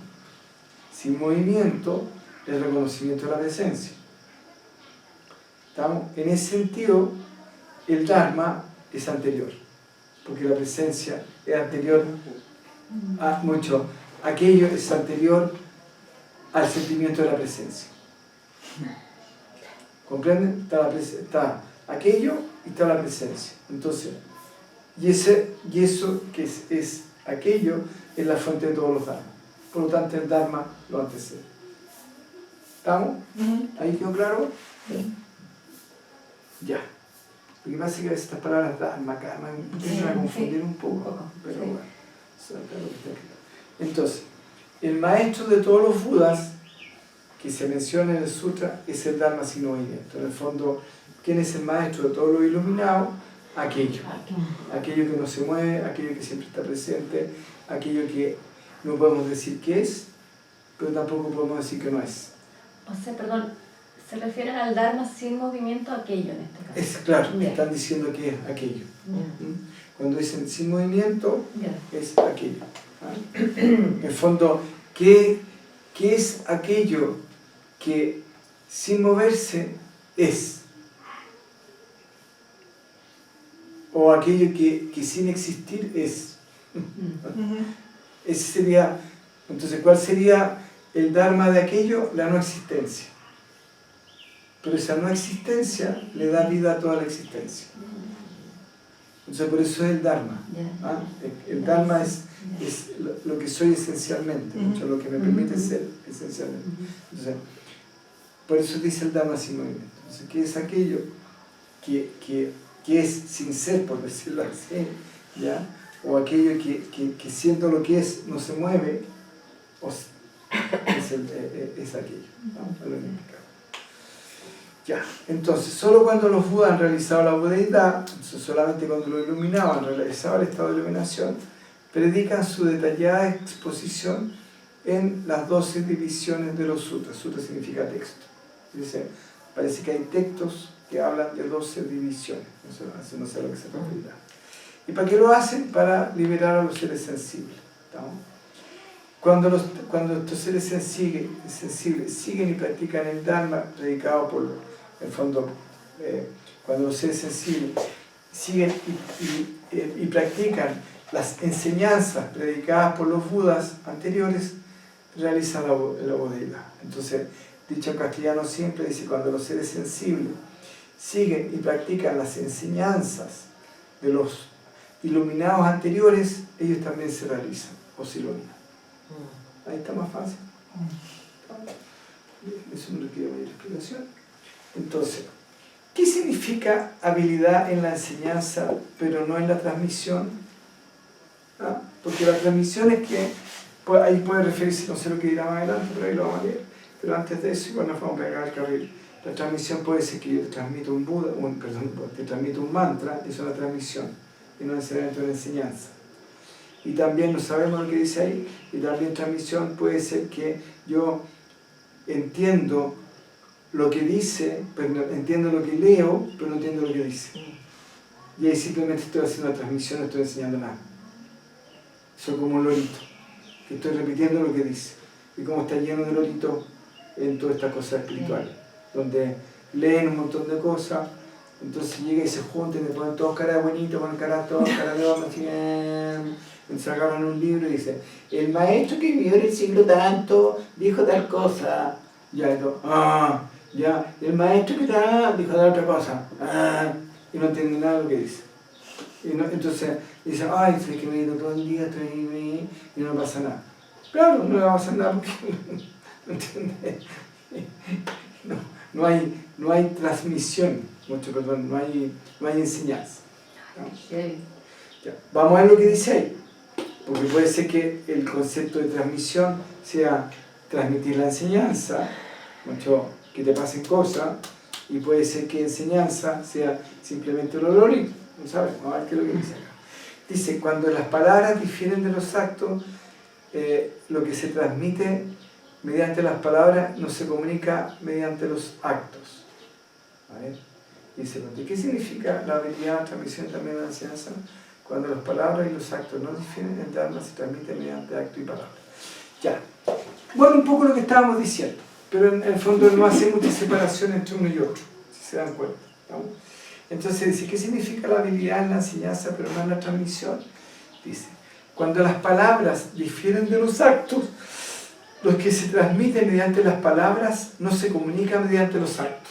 Sin movimiento, el reconocimiento de la presencia. ¿Estamos? En ese sentido, el Dharma es anterior. Porque la presencia es anterior a mucho. Aquello es anterior al sentimiento de la presencia. ¿Comprenden? Está aquello y está la presencia. Entonces, y eso que es aquello es la fuente de todos los dharmas. Por lo tanto, el Dharma lo antecede. ¿Estamos? ¿Ahí quedó claro? Sí. Ya. Lo que pasa es que estas palabras Dharma, Karma, empiezan a confundir un poco. Pero bueno, eso es lo que está escrito. Entonces, el maestro de todos los Budas que se menciona en el sutra es el Dharma sin movimiento. En el fondo, ¿quién es el maestro de todos los iluminados? Aquello que no se mueve, aquello que siempre está presente, aquello que no podemos decir que es, pero tampoco podemos decir que no es. O sea, perdón, se refieren al Dharma sin movimiento, aquello en este caso. Es claro, están diciendo que es aquello. Cuando dicen sin movimiento, es aquello. En el fondo, ¿qué es aquello que sin moverse es? O aquello que sin existir es. Ese sería, entonces, ¿cuál sería el Dharma de aquello? La no existencia. Pero esa no existencia le da vida a toda la existencia. Entonces por eso es el Dharma. ¿Ah? El Dharma es lo que soy esencialmente, lo que me permite ser esencialmente. Entonces, por eso dice el Dharma sin movimiento. Entonces, ¿qué es aquello que es sin ser, por decirlo así? ¿Ya? O aquello que siendo lo que es no se mueve, es aquello, ¿no? Ya, entonces, solo cuando los Budas han realizado la budeidad, solamente cuando los iluminados han realizado el estado de iluminación, predican su detallada exposición en las 12 divisiones de los sutras. Sutra significa texto. Dice, parece que hay textos que hablan de 12 divisiones, no sé a lo que se refiere. ¿Y para qué lo hacen? Para liberar a los seres sensibles. ¿No? Cuando estos seres sensibles siguen y practican el Dharma predicado por, en el fondo, cuando los seres sensibles siguen y practican las enseñanzas predicadas por los Budas anteriores, realizan la budeidad. Entonces, dicho en castellano siempre dice, cuando los seres sensibles siguen y practican las enseñanzas de los iluminados anteriores, ellos también se realizan o se iluminan. Ahí está más fácil. Eso no requiere mayor explicación. Entonces, ¿qué significa habilidad en la enseñanza pero no en la transmisión? ¿Ah? Porque la transmisión es que, ahí puede referirse, no sé lo que dirá más adelante, pero ahí lo vamos a leer. Pero antes de eso, igual nos vamos a pegar al carril. La transmisión puede ser que yo te transmito te transmito un mantra, es una transmisión, y no necesariamente una enseñanza. Y también no sabemos lo que dice ahí, y también transmisión puede ser que yo entiendo lo que dice, pero no, entiendo lo que leo, pero no entiendo lo que dice. Y ahí simplemente estoy haciendo una transmisión, no estoy enseñando nada. Soy como un lorito, que estoy repitiendo lo que dice. Y como está lleno de loritos en todas estas cosas espirituales, donde leen un montón de cosas, entonces llega y se juntan y me ponen todos cara de bonito, ponen cara todos, cara de hombre, así, sacaron un libro y dice, el maestro que vivió en el siglo tanto dijo tal cosa, ya, ya, el maestro que está dijo tal otra cosa, y no entiende nada de lo que dice. Entonces dice, ay, sé que me he ido todo el día, estoy ahí, y no pasa nada. Claro, no le va a pasar nada porque no entiende. No hay transmisión, no hay enseñanza. ¿No? Ya, vamos a ver lo que dice ahí. Porque puede ser que el concepto de transmisión sea transmitir la enseñanza, que te pasen cosas, y puede ser que enseñanza sea simplemente el olor, no sabes, vamos a ver qué es lo que dice acá. Dice, cuando las palabras difieren de los actos, lo que se transmite mediante las palabras no se comunica mediante los actos. A ver, dice, ¿qué significa la habilidad de transmisión también de la enseñanza? Cuando las palabras y los actos no difieren, el Dharma se transmite mediante acto y palabra. Ya. Bueno, un poco lo que estábamos diciendo, pero en el fondo no hace mucha separación entre uno y otro, si se dan cuenta. ¿No? Entonces dice, ¿qué significa la habilidad en la enseñanza pero no en la transmisión? Dice, cuando las palabras difieren de los actos, los que se transmiten mediante las palabras no se comunican mediante los actos.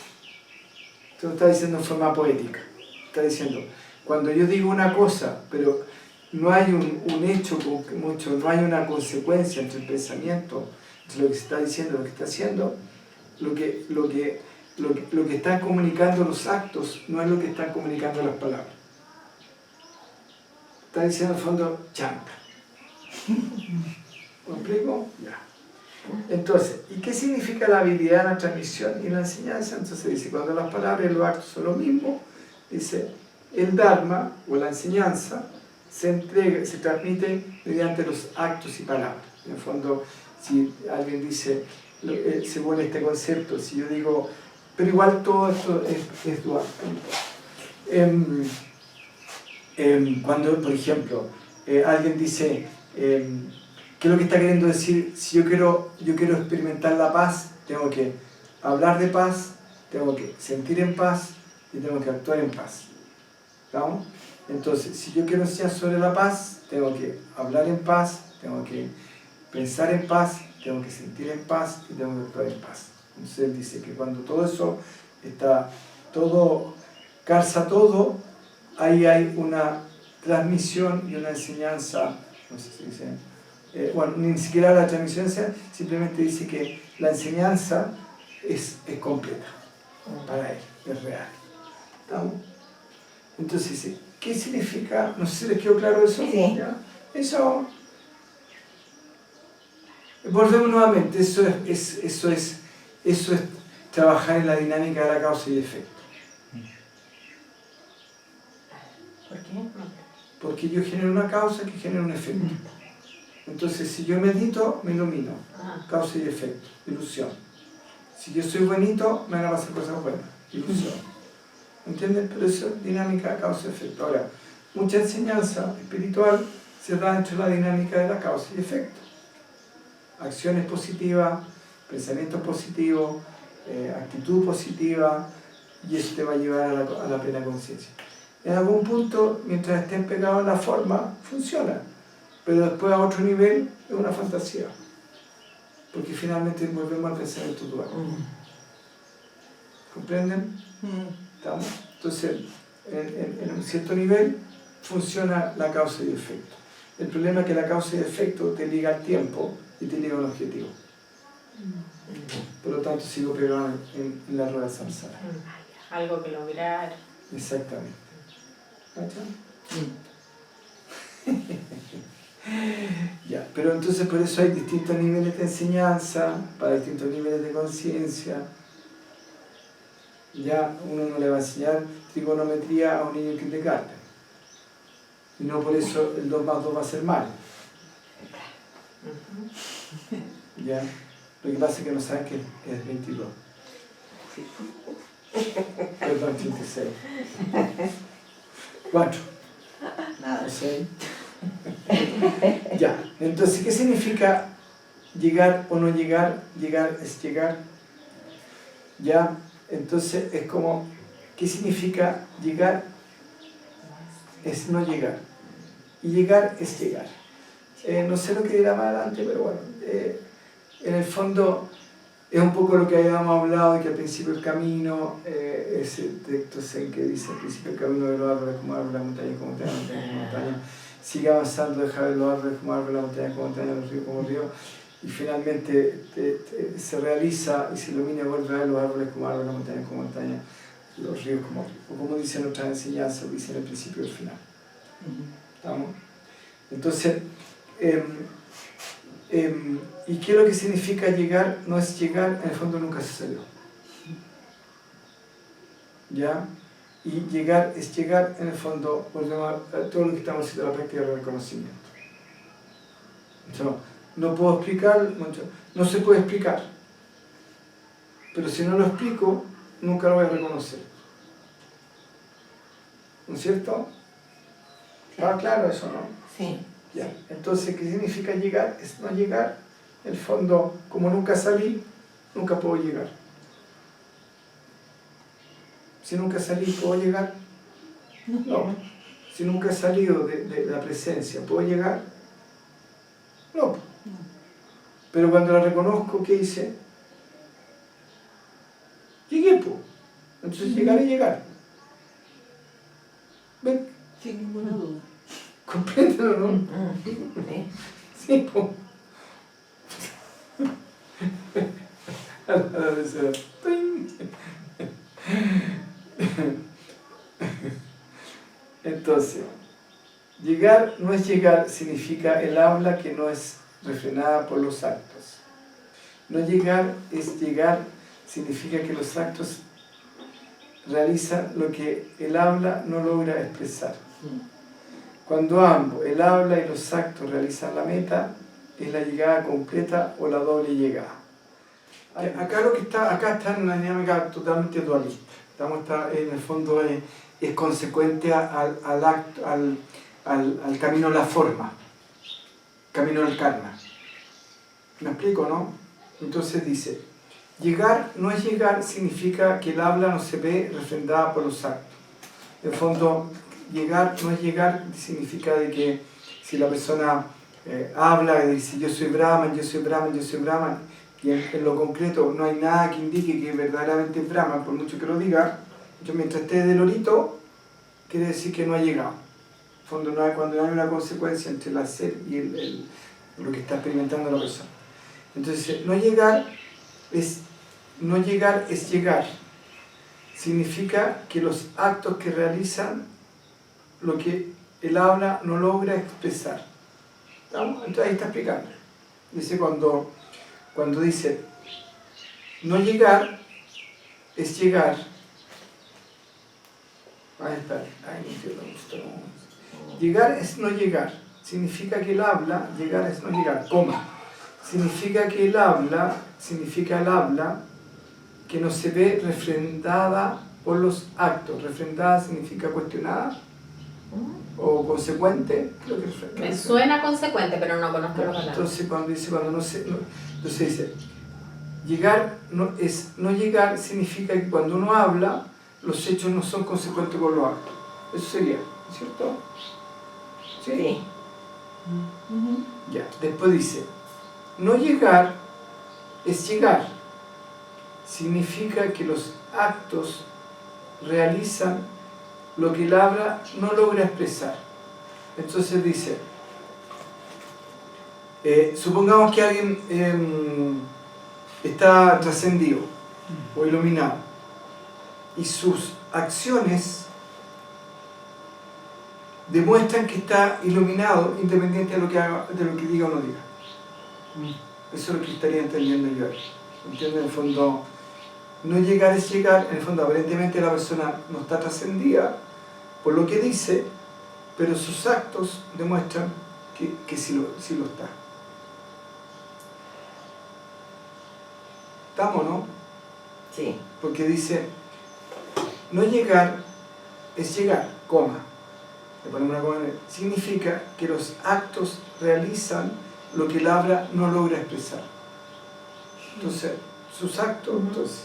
Esto lo está diciendo en forma poética. Está diciendo, cuando yo digo una cosa, pero no hay un hecho mucho, no hay una consecuencia entre el pensamiento, entre lo que se está diciendo y lo que está haciendo, lo que están comunicando los actos no es lo que están comunicando las palabras. Está diciendo en el fondo, chanca. ¿Me explico? Ya. Entonces, ¿y qué significa la habilidad en la transmisión y la enseñanza? Entonces dice, cuando las palabras y los actos son lo mismo, dice, el Dharma o la enseñanza se transmite mediante los actos y palabras. En el fondo, si alguien dice, según este concepto, si yo digo, pero igual todo esto es dual. Cuando, por ejemplo, alguien dice, ¿qué es lo que está queriendo decir? Si yo quiero experimentar la paz, tengo que hablar de paz, tengo que sentir en paz y tengo que actuar en paz. ¿Estamos? Entonces, si yo quiero enseñar sobre la paz, tengo que hablar en paz, tengo que pensar en paz, tengo que sentir en paz y tengo que actuar en paz. Entonces él dice que cuando todo eso está, calza todo, ahí hay una transmisión y una enseñanza, no sé si dice, bueno, ni siquiera la transmisión, simplemente dice que la enseñanza es completa para él, es real. ¿Estamos? Entonces, ¿qué significa? No sé si les quedó claro eso. Sí. ¿Ya? Eso, volvemos nuevamente, eso es trabajar en la dinámica de la causa y efecto. ¿Por qué? Porque yo genero una causa que genera un efecto. Entonces, si yo medito, me ilumino. Causa y efecto, ilusión. Si yo soy bonito, me van a pasar cosas buenas, ilusión. ¿Entienden? Pero eso es dinámica causa y efecto. Ahora, mucha enseñanza espiritual se da dentro de la dinámica de la causa y efecto. Acciones positivas, pensamientos positivos, actitud positiva, y eso te va a llevar a la plena conciencia. En algún punto, mientras esté pegado en la forma, funciona, pero después a otro nivel es una fantasía, porque finalmente volvemos al pensamiento dual. ¿Comprenden? ¿Estamos? Entonces, en un cierto nivel funciona la causa y efecto. El problema es que la causa y efecto te liga al tiempo y te liga al objetivo. Por lo tanto, sigo pegado en la rueda samsara. Algo que lograr. Exactamente. Ya, pero entonces por eso hay distintos niveles de enseñanza, para distintos niveles de conciencia. Ya uno no le va a enseñar trigonometría a un niño en kindergarten. Y no por eso el 2 más 2 va a ser mal. ¿Ya? Lo que pasa es que no saben que es 22. Perdón, 36. 4. Nada. 6. Ya, entonces, ¿qué significa llegar o no llegar? Llegar es llegar. Ya, entonces es como, ¿qué significa llegar? Es no llegar. Y llegar es llegar. No sé lo que dirá más adelante, pero bueno, en el fondo es un poco lo que habíamos hablado, de que al principio el camino, ese texto zen que dice, al principio el camino de los árboles como árboles, la montaña como montaña, la montaña como montaña, sigue avanzando, deja ver los árboles como árboles, la montaña como montaña, los ríos como ríos, y finalmente se realiza y se ilumina y vuelve a ver los árboles como árboles, la montaña como montaña, los ríos como ríos, o como dicen otras enseñanzas, dicen el principio y el final. ¿Estamos? Entonces, ¿y qué es lo que significa llegar? No es llegar, en el fondo nunca se salió. ¿Ya? Y llegar es llegar, en el fondo, volvemos a todo lo que estamos haciendo, la práctica del reconocimiento. No puedo explicar, no se puede explicar, pero si no lo explico, nunca lo voy a reconocer. ¿No es cierto? ¿Está claro eso, no? Sí. Ya. Entonces, ¿qué significa llegar? Es no llegar. En el fondo, como nunca salí, nunca puedo llegar. Si nunca salí, ¿puedo llegar? No. Si nunca he salido de la presencia, ¿puedo llegar? No. Pero cuando la reconozco, ¿qué hice? Llegué, pues. Entonces llegar es llegar. ¿Ven? Sin ninguna duda. ¿Compréndelo, no? Sí. Sí, pues. Entonces, llegar no es llegar, significa el habla que no es refrenada por los actos. No llegar es llegar, significa que los actos realizan lo que el habla no logra expresar. Cuando ambos, el habla y los actos, realizan la meta, es la llegada completa o la doble llegada. Acá está en una dinámica totalmente dualista. En el fondo es consecuente al camino de la forma, camino del karma. ¿Me explico, no? Entonces dice, llegar no es llegar, significa que el habla no se ve refrendada por los actos. En el fondo, llegar no es llegar, significa de que si la persona habla y dice yo soy Brahman, yo soy Brahman, yo soy Brahman, y en lo concreto no hay nada que indique que verdaderamente es Brahman, por mucho que lo diga, yo mientras esté de lorito, quiere decir que no ha llegado. En fondo, cuando no hay una consecuencia entre el hacer y lo que está experimentando la persona. Entonces, no llegar es llegar. Significa que los actos que realizan lo que el habla no logra expresar. ¿Estamos? Entonces ahí está explicando. Dice cuando dice no llegar es llegar. Llegar es no llegar. Significa que el habla, llegar es no llegar, coma. Significa que el habla que no se ve refrendada por los actos. Refrendada significa cuestionada o consecuente. Creo que me suena consecuente, pero no conozco la palabra. Entonces entonces dice, llegar no llegar significa que cuando uno habla, los hechos no son consecuentes con los actos. Eso sería, ¿cierto? ¿Sí? Sí. Ya, después dice, no llegar es llegar. Significa que los actos realizan lo que el habla no logra expresar. Entonces dice, supongamos que alguien está trascendido o iluminado y sus acciones demuestran que está iluminado independiente de lo que haga, de lo que diga o no diga. Eso es lo que estaría entendiendo yo. ¿Entienden? En el fondo, no llegar es llegar. En el fondo, aparentemente la persona no está trascendida por lo que dice, pero sus actos demuestran que sí lo está. ¿Estamos, no? Sí. Porque dice, no llegar es llegar, coma. Le ponemos una coma. Significa que los actos realizan lo que el habla no logra expresar. Entonces, sus actos, entonces,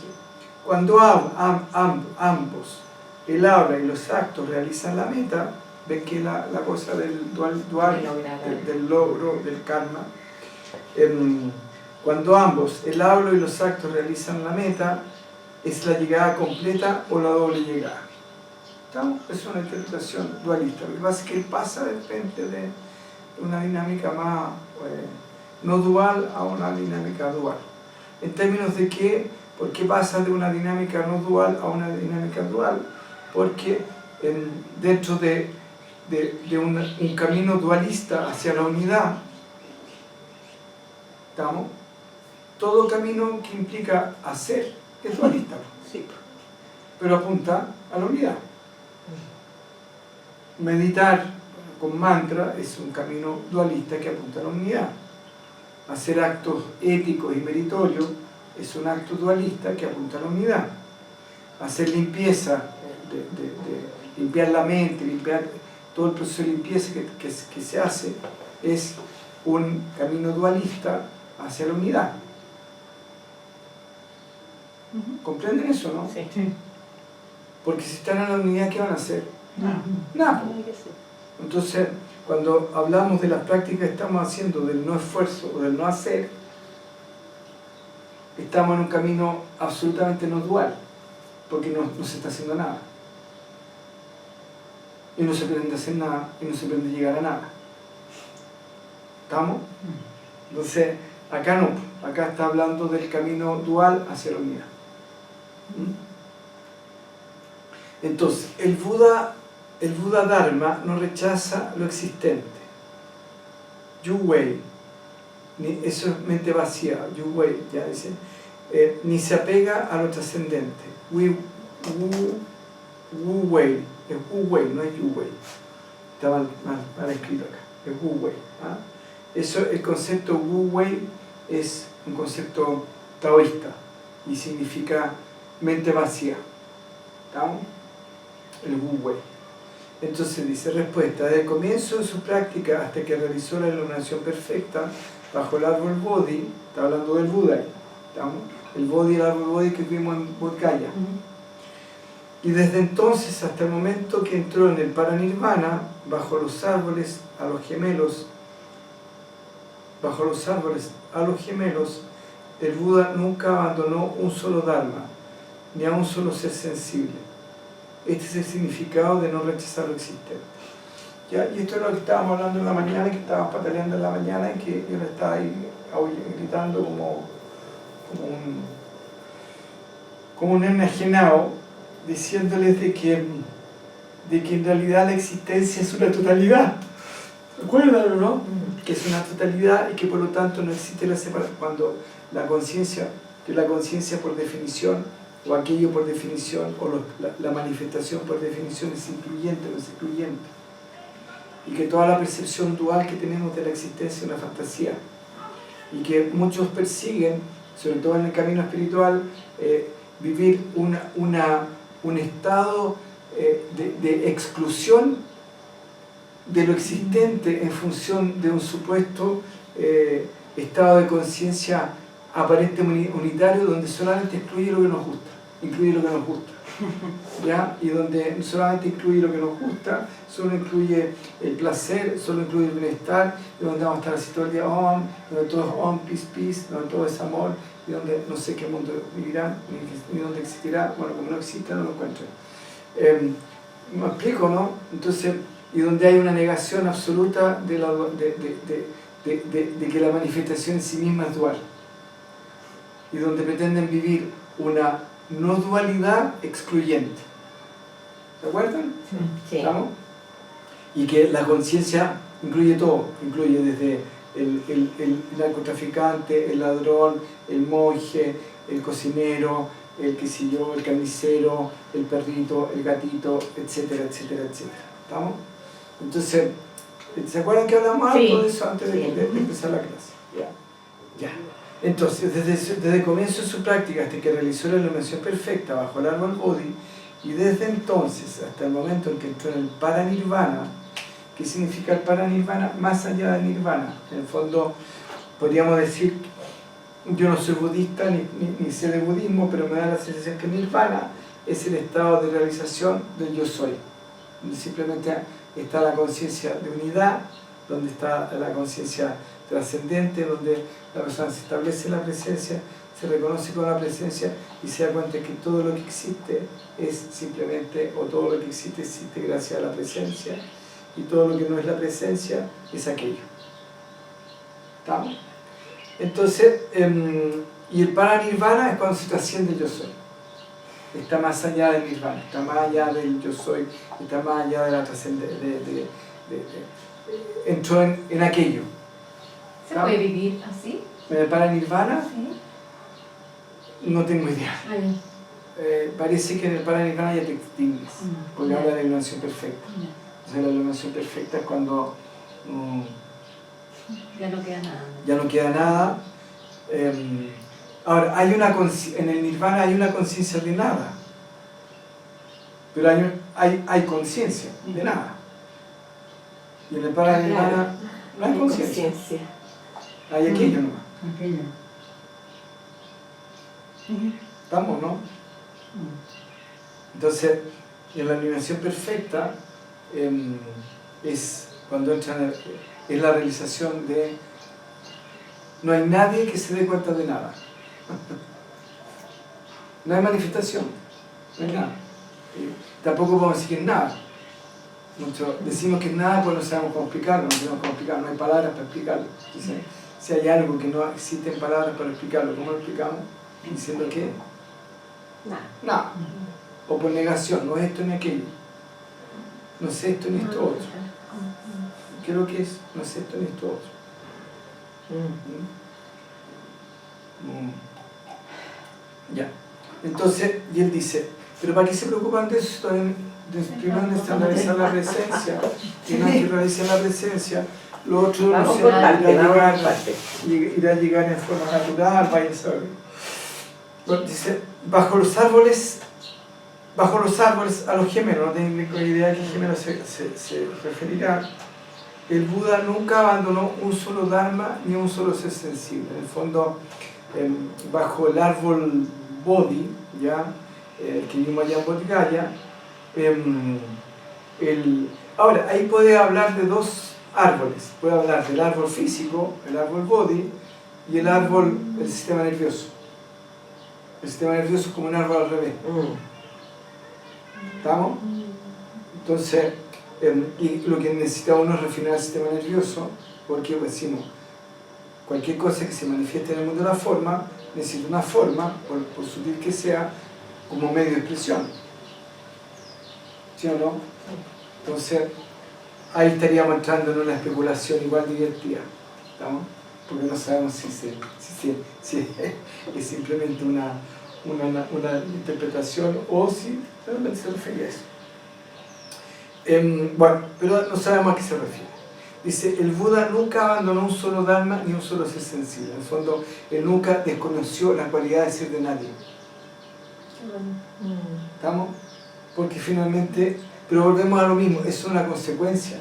cuando ambos, el habla y los actos realizan la meta, ven que la cosa del del logro, del karma, cuando ambos, el habla y los actos realizan la meta, es la llegada completa o la doble llegada. ¿Estamos? Es una interpretación dualista. Lo que pasa es que pasa de repente de una dinámica más no dual a una dinámica dual. En términos de que, ¿por qué pasa de una dinámica no dual a una dinámica dual? Porque dentro de un camino dualista hacia la unidad, ¿estamos? Todo camino que implica hacer es dualista, Sí. pero apunta a la unidad. Meditar con mantra es un camino dualista que apunta a la unidad. Hacer actos éticos y meritorios es un acto dualista que apunta a la unidad. Hacer limpieza, de limpiar la mente, limpiar todo el proceso de limpieza que se hace, es un camino dualista hacia la unidad. ¿Comprenden eso, no? Sí. Porque si están en la unidad, ¿qué van a hacer? Nada. Entonces, cuando hablamos de las prácticas que estamos haciendo, del no esfuerzo o del no hacer, estamos en un camino absolutamente no dual, porque no se está haciendo nada. Y no se pretende hacer nada, y no se pretende llegar a nada. ¿Estamos? Entonces, acá no, acá está hablando del camino dual hacia la unidad. Entonces, el Buda Dharma no rechaza lo existente. Yu Wei, eso es mente vacía, Yu Wei, ya dice, ni se apega a lo trascendente. Wu Wei, es Wu Wei, no es Yu Wei. Está mal escrito acá, es Wu Wei. ¿Ah? Eso, el concepto Wu Wei es un concepto taoísta y significa mente vacía. ¿Estamos? El Wu Wei. Entonces dice, respuesta, desde el comienzo de su práctica hasta que realizó la iluminación perfecta bajo el árbol Bodhi, está hablando del Buda, ¿estamos? El Bodhi, el árbol Bodhi que vimos en Bodh Gaya. Y desde entonces hasta el momento que entró en el Paranirvana, bajo los árboles a los gemelos, el Buda nunca abandonó un solo Dharma, ni a un solo ser sensible. Este es el significado de no rechazar lo existente. ¿Ya? Y esto es lo que estábamos hablando en la mañana, que estábamos pataleando en la mañana y que yo le estaba ahí gritando como un enajenado, diciéndoles de que en realidad la existencia es una totalidad. ¿Recuerdan, no? Que es una totalidad y que por lo tanto no existe la separación. Cuando la conciencia por definición, o aquello por definición, o la manifestación por definición es incluyente, no es excluyente. Y que toda la percepción dual que tenemos de la existencia es una fantasía. Y que muchos persiguen, sobre todo en el camino espiritual, vivir un estado de exclusión de lo existente en función de un supuesto estado de conciencia aparentemente unitario, donde solamente excluye lo que nos gusta, ¿ya? Y donde solamente incluye lo que nos gusta, solo incluye el placer, solo incluye el bienestar, y donde vamos a estar así todo el día, donde todo es peace, peace, donde todo es amor, y donde no sé qué mundo vivirá, ni dónde existirá, bueno, como no exista, no lo encuentro. Me explico, ¿no? Entonces, y donde hay una negación absoluta de que la manifestación en sí misma es dual, y donde pretenden vivir una no dualidad excluyente. ¿Se acuerdan? Sí. ¿Estamos? Y que la conciencia incluye todo, incluye desde el narcotraficante, el ladrón, el monje, el cocinero, el qué sé yo, el carnicero, el perrito, el gatito, etcétera, etcétera, etcétera. ¿Estamos? Entonces, ¿se acuerdan que hablamos algo de eso antes de empezar la clase? Ya. Entonces, desde el comienzo de su práctica hasta que realizó la iluminación perfecta bajo el árbol Bodhi, y desde entonces hasta el momento en que entró en el paranirvana. ¿Qué significa el paranirvana? Más allá del nirvana. En el fondo, podríamos decir, yo no soy budista ni sé de budismo, pero me da la sensación que nirvana es el estado de realización del yo soy, donde simplemente está la conciencia de unidad, donde está la conciencia trascendente, donde la persona se establece en la presencia, se reconoce con la presencia y se da cuenta que todo lo que existe es simplemente, o todo lo que existe gracias a la presencia, y todo lo que no es la presencia es aquello. ¿Estamos? Entonces, y el paranirvana es cuando se trasciende el yo soy. Está más allá del nirvana, está más allá del yo soy, está más allá de la trascendencia, entró en aquello. ¿Se puede vivir así? En el paranirvana, Sí. no tengo idea. Parece que en el paranirvana ya te extingues, porque habla de iluminación perfecta. Entonces la iluminación perfecta es cuando Ya no queda nada. ya no queda nada. Ahora, en el nirvana hay una conciencia de nada, pero hay conciencia de nada. Y en el paranirvana no hay conciencia. Hay aquello nomás. ¿Estamos, no? Entonces, en la iluminación perfecta es cuando entran, es la realización de no hay nadie que se dé cuenta de nada. No hay manifestación, no hay nada. Tampoco podemos decir que es nada. Decimos que es nada, pues no sabemos cómo explicarlo, no sabemos cómo explicarlo, no hay palabras para explicarlo. Entonces, si hay algo que no existen palabras para explicarlo, ¿cómo lo explicamos? Diciendo que nada. O por negación, no es esto ni aquello. No es esto ni esto otro. ¿Qué es lo que es? No es esto ni esto otro. Ya. Entonces, y él dice, ¿pero para qué se preocupan de eso? Primero necesitan realizar la presencia, y una vez que realicen la presencia, lo otro no sé, irá a llegar en forma natural, vaya a saber. Bueno, dice, bajo los árboles a los gemelos, no tengo idea de qué gemelo se referirá. El Buda nunca abandonó un solo dharma ni un solo ser sensible. En el fondo, bajo el árbol Bodhi, ¿ya? Que vimos allá en Bodhi Gaya, ahora, ahí puede hablar de dos árboles. Puede hablar del árbol físico, el árbol Bodhi, y el árbol del sistema nervioso. El sistema nervioso es como un árbol al revés. ¿Estamos? Entonces, y lo que necesita uno es refinar el sistema nervioso, porque pues, decimos, cualquier cosa que se manifieste en el mundo de la forma, necesita una forma, por sutil que sea, como medio de expresión. ¿Sí o no? Entonces, ahí estaríamos entrando en una especulación igual divertida. ¿Estamos? Porque no sabemos si es simplemente una interpretación o si realmente se refiere a eso. Bueno, pero no sabemos a qué se refiere. Dice, el Buda nunca abandonó un solo Dharma ni un solo ser sensible. En el fondo, él nunca desconoció la cualidad de ser de nadie. ¿Estamos? Porque finalmente, pero volvemos a lo mismo, es una consecuencia.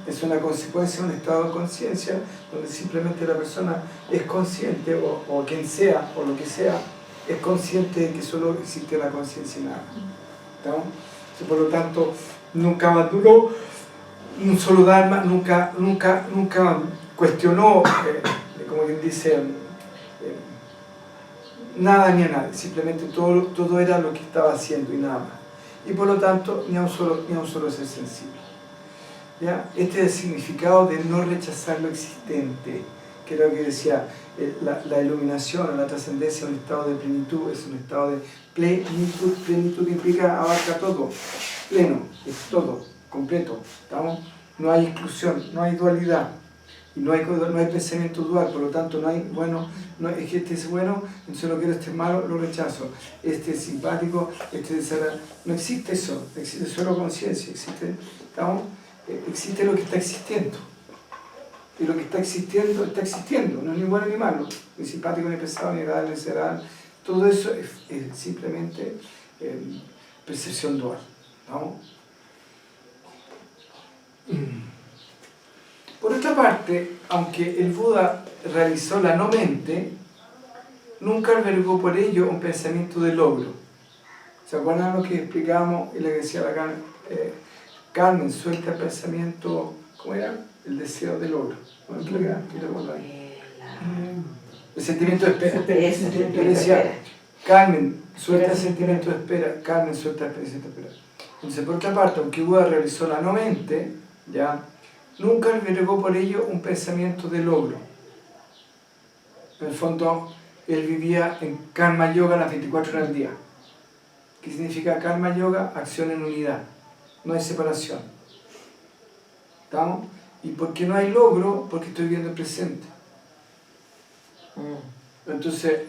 Es una consecuencia de un estado de conciencia donde simplemente la persona es consciente, o quien sea, o lo que sea, es consciente de que solo existe la conciencia y nada. ¿Estamos? Por lo tanto, nunca abandonó un solo Dharma, nunca cuestionó, como quien dice, nada ni a nadie, simplemente todo era lo que estaba haciendo y nada más. Y por lo tanto, ni a un solo ser sensible. ¿Ya? Este es el significado de no rechazar lo existente, que era lo que decía, la iluminación o la trascendencia es un estado de plenitud, es un estado de plenitud. Plenitud implica abarca todo, pleno, es todo, completo. ¿Estamos? No hay exclusión, no hay dualidad, y no hay pensamiento dual, por lo tanto no hay bueno, es que este es bueno, entonces lo quiero, este es malo, lo rechazo, este es simpático, este es desagradable. No existe eso, existe solo conciencia, existe lo que está existiendo. Y lo que está existiendo, no es ni bueno ni malo, ni simpático, ni pesado, ni agradable, ni desagradable. Todo eso es simplemente percepción dual. ¿Estamos? Por otra parte, aunque el Buda realizó la no mente, nunca albergó por ello un pensamiento de logro. ¿Se acuerdan lo que explicábamos y le decía la Carmen, suelta el pensamiento, ¿cómo era? El deseo de logro. El sentimiento de espera. Yo decía, Carmen, suelta el sentimiento de espera. Carmen, suelta el sentimiento de espera. Entonces, por otra parte, aunque Buda realizó la no mente, ya, nunca albergó por ello un pensamiento de logro. En el fondo, él vivía en Karma Yoga las 24 horas al día. ¿Qué significa Karma Yoga? Acción en unidad. No hay separación. ¿Estamos? ¿Y por qué no hay logro? Porque estoy viviendo el presente. Entonces,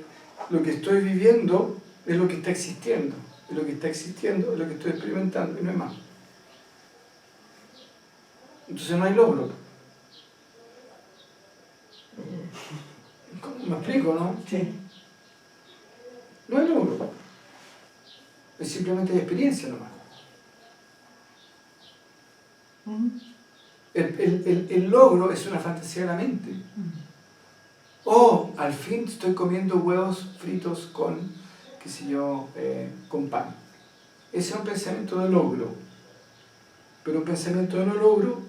lo que estoy viviendo es lo que está existiendo. Y lo que está existiendo es lo que estoy experimentando, y no es más. Entonces no hay logro. ¿Me explico, no? Sí. No hay logro. Es simplemente experiencia nomás. El logro es una fantasía de la mente. Al fin estoy comiendo huevos fritos con, qué sé yo, con pan. Ese es un pensamiento de logro. Pero un pensamiento de no logro,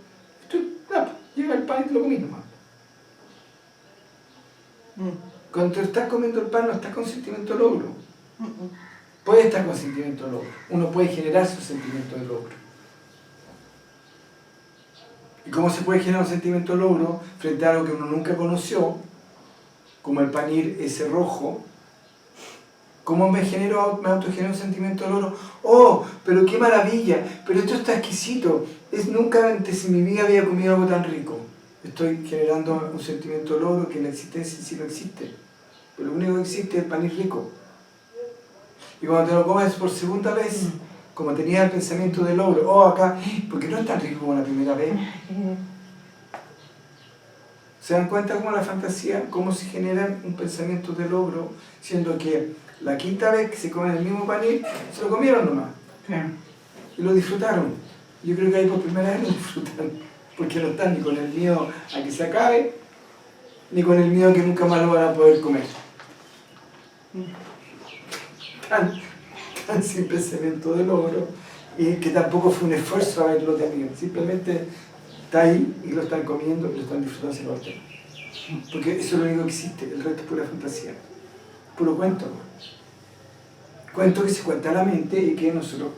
llega el pan y te lo comí nomás. Cuando te estás comiendo el pan no estás con sentimiento de logro. Puede estar con sentimiento de logro. Uno puede generar su sentimiento de logro. ¿Y cómo se puede generar un sentimiento de logro frente a algo que uno nunca conoció, como el panir ese rojo? ¿Cómo me autogenero un sentimiento de logro? ¡Oh, pero qué maravilla! Pero esto está exquisito. Nunca antes en mi vida había comido algo tan rico. Estoy generando un sentimiento de logro que en la existencia sí no existe. Pero lo único que existe es el panir rico. Y cuando te lo comes por segunda vez, como tenías el pensamiento de logro, acá, porque no es tan rico como la primera vez. ¿Se dan cuenta cómo la fantasía, cómo se genera un pensamiento de logro, siendo que la quinta vez que se comen el mismo panir, se lo comieron nomás? Sí. Y lo disfrutaron. Yo creo que ahí por primera vez lo disfrutan, porque no están ni con el miedo a que se acabe, ni con el miedo a que nunca más lo van a poder comer. Tan sin pensamiento de logro, y que tampoco fue un esfuerzo haberlo tenido, simplemente está ahí y lo están comiendo y lo están disfrutando sin orden. Porque eso es lo único que existe, el resto es pura fantasía, puro cuento. Cuento que se cuenta a la mente y que nosotros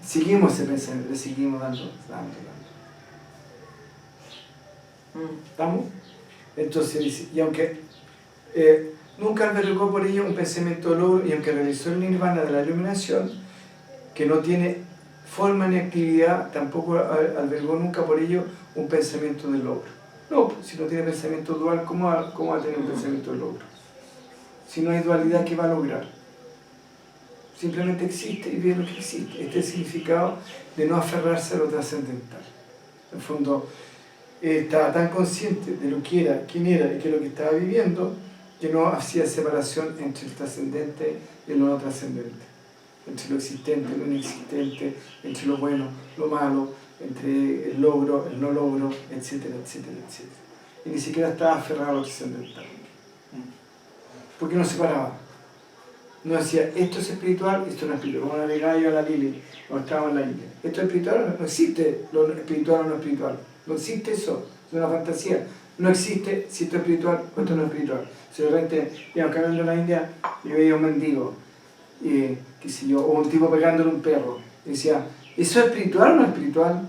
seguimos ese pensamiento, le seguimos dando. ¿Estamos? Entonces dice, y aunque nunca albergó por ello un pensamiento de logro, y aunque realizó el nirvana de la iluminación, que no tiene forma ni actividad, tampoco albergó nunca por ello un pensamiento de logro. No, si no tiene pensamiento dual, ¿cómo va a tener un pensamiento de logro? Si no hay dualidad, ¿qué va a lograr? Simplemente existe y ve lo que existe. Este es el significado de no aferrarse a lo trascendental. En el fondo, estaba tan consciente de lo que era, quién era y qué es lo que estaba viviendo, que no hacía separación entre el trascendente y lo no trascendente, entre lo existente y lo inexistente, entre lo bueno, lo malo, entre el logro, el no logro, etcétera, etcétera, etcétera. Y ni siquiera estaba aferrado a lo trascendental. Porque no separaba. No decía, esto es espiritual, esto no es espiritual. Como le diga yo a la Lili, cuando estábamos en la India. Esto es espiritual, no existe lo espiritual o no espiritual. No existe eso, es una fantasía. No existe si esto es espiritual o esto no es espiritual. Si de repente íbamos caminando en la India y veía un mendigo, qué sé yo, o un tipo pegándole a un perro. Y decía, ¿eso es espiritual o no es espiritual?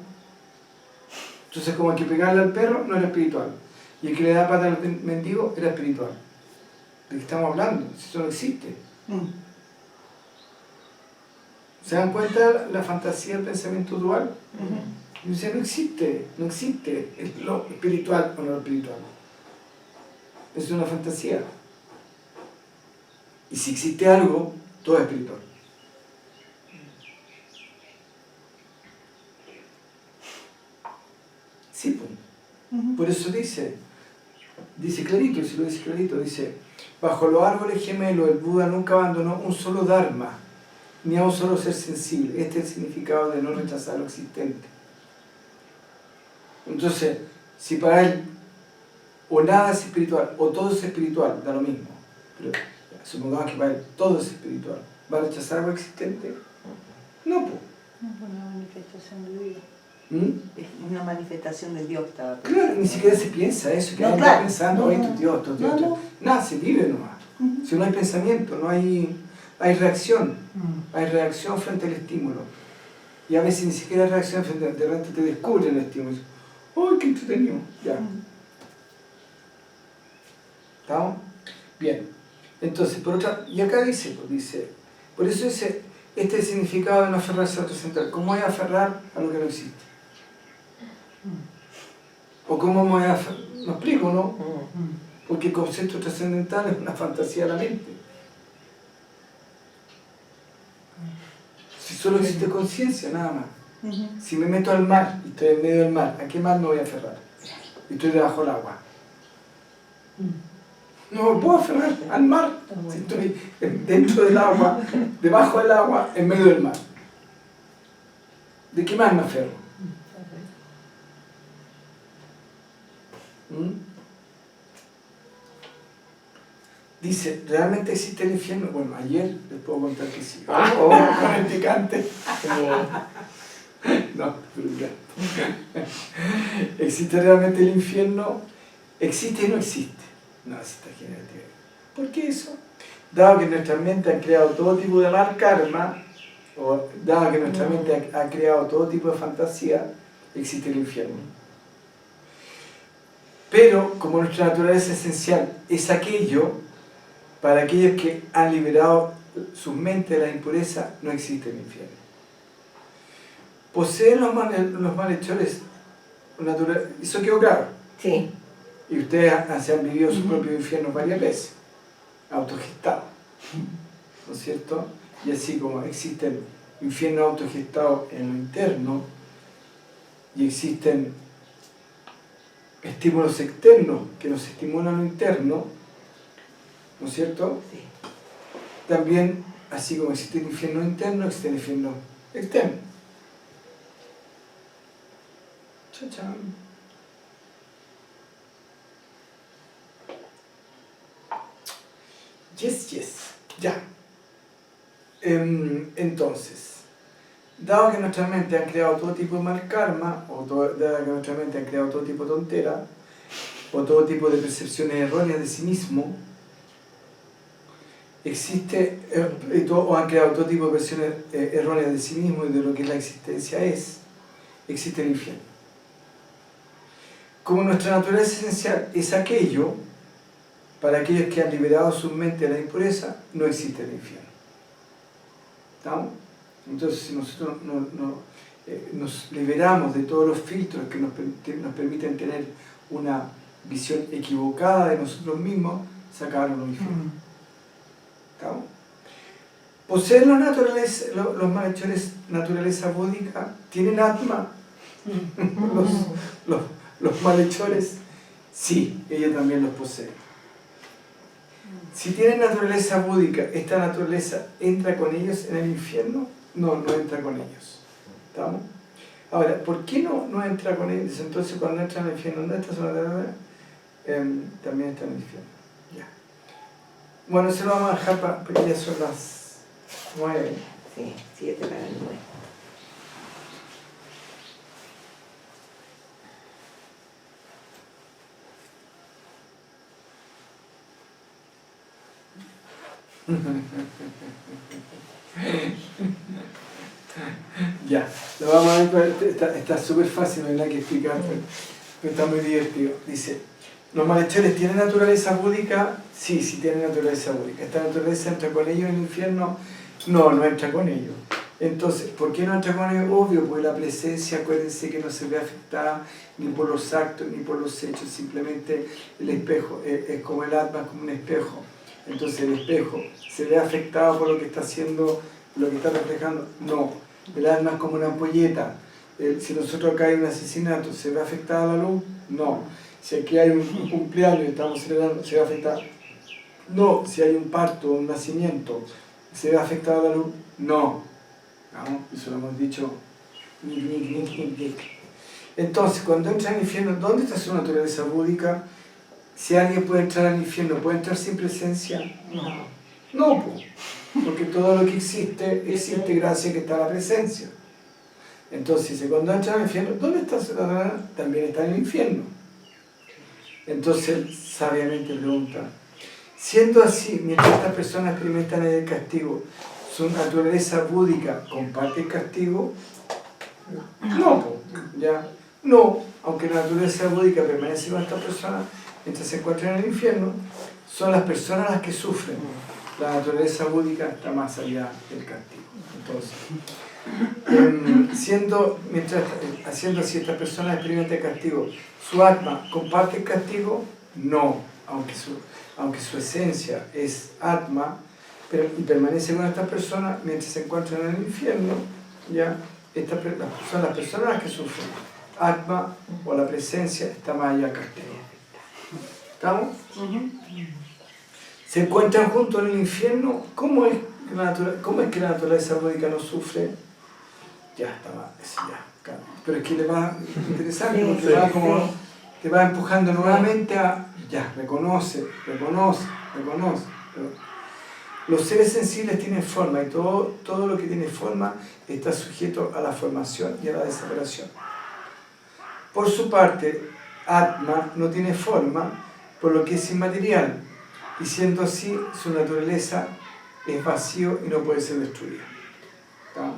Entonces, como el que pegarle al perro no era espiritual. Y el que le da pata al mendigo era espiritual. ¿De qué estamos hablando? Si eso no existe. ¿Se dan cuenta la fantasía del pensamiento dual? Y dice, no existe es lo espiritual o no lo espiritual. Es una fantasía. Y si existe algo, todo es espiritual. Sí, pues. Por eso dice clarito, si lo dice clarito, dice, bajo los árboles gemelos el Buda nunca abandonó un solo dharma, ni a un solo ser sensible. Este es el significado de no rechazar lo existente. Entonces, si para él o nada es espiritual o todo es espiritual, da lo mismo. Pero supongamos que para él todo es espiritual, ¿va a rechazar algo existente? No, pues. Es una manifestación de Dios. Es una manifestación de Dios. Claro, ni siquiera se piensa eso, que no, alguien está pensando, oye, tu Dios. Nada, se vive nomás. Si no hay pensamiento, no hay reacción. Hay reacción frente al estímulo. Y a veces ni siquiera hay reacción frente de repente te descubren el estímulo. ¡Ay, qué entretenido! Ya. ¿Estamos? Bien. Entonces, por otra, y acá dice, por eso este es el significado de no aferrarse a lo trascendental. ¿Cómo voy a aferrar a lo que no existe? ¿O cómo me voy a aferrar? ¿Me explico, no? Porque el concepto trascendental es una fantasía de la mente. Si solo existe conciencia, nada más. Si me meto al mar y estoy en medio del mar, ¿a qué mar me voy a aferrar? Y estoy debajo del agua. No me puedo aferrar al mar si estoy dentro del agua, debajo del agua, en medio del mar. ¿De qué más me aferro? Dice, ¿realmente existe el infierno? Bueno, ayer les puedo contar que sí. Con el picante. No, pero ya. ¿Existe realmente el infierno? ¿Existe y no existe? No, eso está genial. ¿Por qué eso? Dado que nuestra mente ha creado todo tipo de mal karma, o dado que nuestra mente ha creado todo tipo de fantasía, existe el infierno. Pero, como nuestra naturaleza esencial es aquello, para aquellos que han liberado sus mentes de la impureza, no existe el infierno. Poseen los malhechores naturales. ¿Eso quedó claro? Sí. Y ustedes se han vivido sus propios infiernos varias veces, autogestados, ¿no es cierto? Y así como existen infiernos autogestados en lo interno y existen estímulos externos que nos estimulan lo interno, ¿no es cierto? Sí. También, así como existe el infierno interno, existe el infierno externo. Chachán. Yes. Ya. Entonces, dado que nuestra mente ha creado todo tipo de mal karma, dado que nuestra mente ha creado todo tipo de tontera, o todo tipo de percepciones erróneas de sí mismo, existe, o han creado todo tipo de versiones erróneas de sí mismos y de lo que la existencia es, existe el infierno. Como nuestra naturaleza esencial es aquello, para aquellos que han liberado su mente de la impureza, no existe el infierno. ¿Estamos? Entonces, si nosotros nos liberamos de todos los filtros que nos permiten tener una visión equivocada de nosotros mismos, se acabaron los infiernos. ¿Estamos? ¿Poseen los malhechores naturaleza búdica? ¿Tienen atma? Los malhechores, sí, ellos también los poseen. Si tienen naturaleza búdica, ¿esta naturaleza entra con ellos en el infierno? No, no entra con ellos. ¿Estamos? Ahora, ¿por qué no entra con ellos? Entonces, cuando entran al infierno, ¿dónde está su naturaleza? También está en el infierno. Ya. Bueno, se lo vamos a dejar porque ya son las 9. Sí, 7 para las 9. Ya, lo vamos a ver, está súper fácil, no hay nada que explicar, pero está muy divertido. Dice, ¿los malhechores tienen naturaleza búdica? Sí, sí tienen naturaleza búdica. ¿Esta naturaleza entra con ellos en el infierno? No, no entra con ellos. Entonces, ¿por qué no entra con ellos? Obvio, porque la presencia, acuérdense que no se ve afectada ni por los actos ni por los hechos, simplemente el espejo es como el alma, es como un espejo. Entonces el espejo se ve afectado por lo que está haciendo, lo que está reflejando. No, el alma es como una ampolleta. Si nosotros acá hay un asesinato, ¿se ve afectada la luz? No. Si aquí hay un cumpleaños y estamos celebrando, ¿se ve afectada? No. Si hay un parto o un nacimiento, ¿se ve afectada la luz? No. ¿No? Eso lo hemos dicho. Entonces, cuando entra al infierno, ¿dónde está su naturaleza búdica? Si alguien puede entrar al infierno, ¿puede entrar sin presencia? No. No, porque todo lo que existe gracias a que está la presencia. Entonces, cuando entra al infierno, ¿dónde está su naturaleza? También está en el infierno. Entonces, él sabiamente pregunta, siendo así, mientras estas personas experimentan el castigo, ¿su naturaleza búdica comparte el castigo? No, ya. No, aunque la naturaleza búdica permanece con estas personas, mientras se encuentran en el infierno, son las personas las que sufren. La naturaleza búdica está más allá del castigo. Entonces, haciendo así, estas personas experimentan el castigo. ¿Su alma comparte el castigo? No, aunque su esencia es atma, y permanece con estas personas mientras se encuentran en el infierno, ya, son las personas las que sufren. Atma o la presencia está más allá del castigo. ¿Estamos? ¿Se encuentran juntos en el infierno? ¿Cómo es que la naturaleza búdica no sufre? Ya, claro. Pero es que le va interesante, porque te va empujando nuevamente a, ya, reconoce. Los seres sensibles tienen forma y todo lo que tiene forma está sujeto a la formación y a la desaparición. Por su parte, Atma no tiene forma, por lo que es inmaterial, y siendo así, su naturaleza es vacío y no puede ser destruida. ¿Está?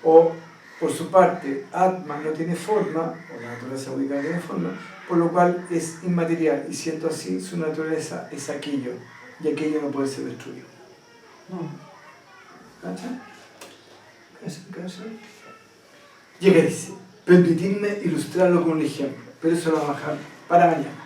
O, por su parte, Atma no tiene forma, o la naturaleza búdica no tiene forma, por lo cual es inmaterial, y siendo así, su naturaleza es aquello, y aquello no puede ser destruido. ¿Cacha? Llega y dice, permitidme ilustrarlo con un ejemplo, pero eso lo vamos a dejar para mañana.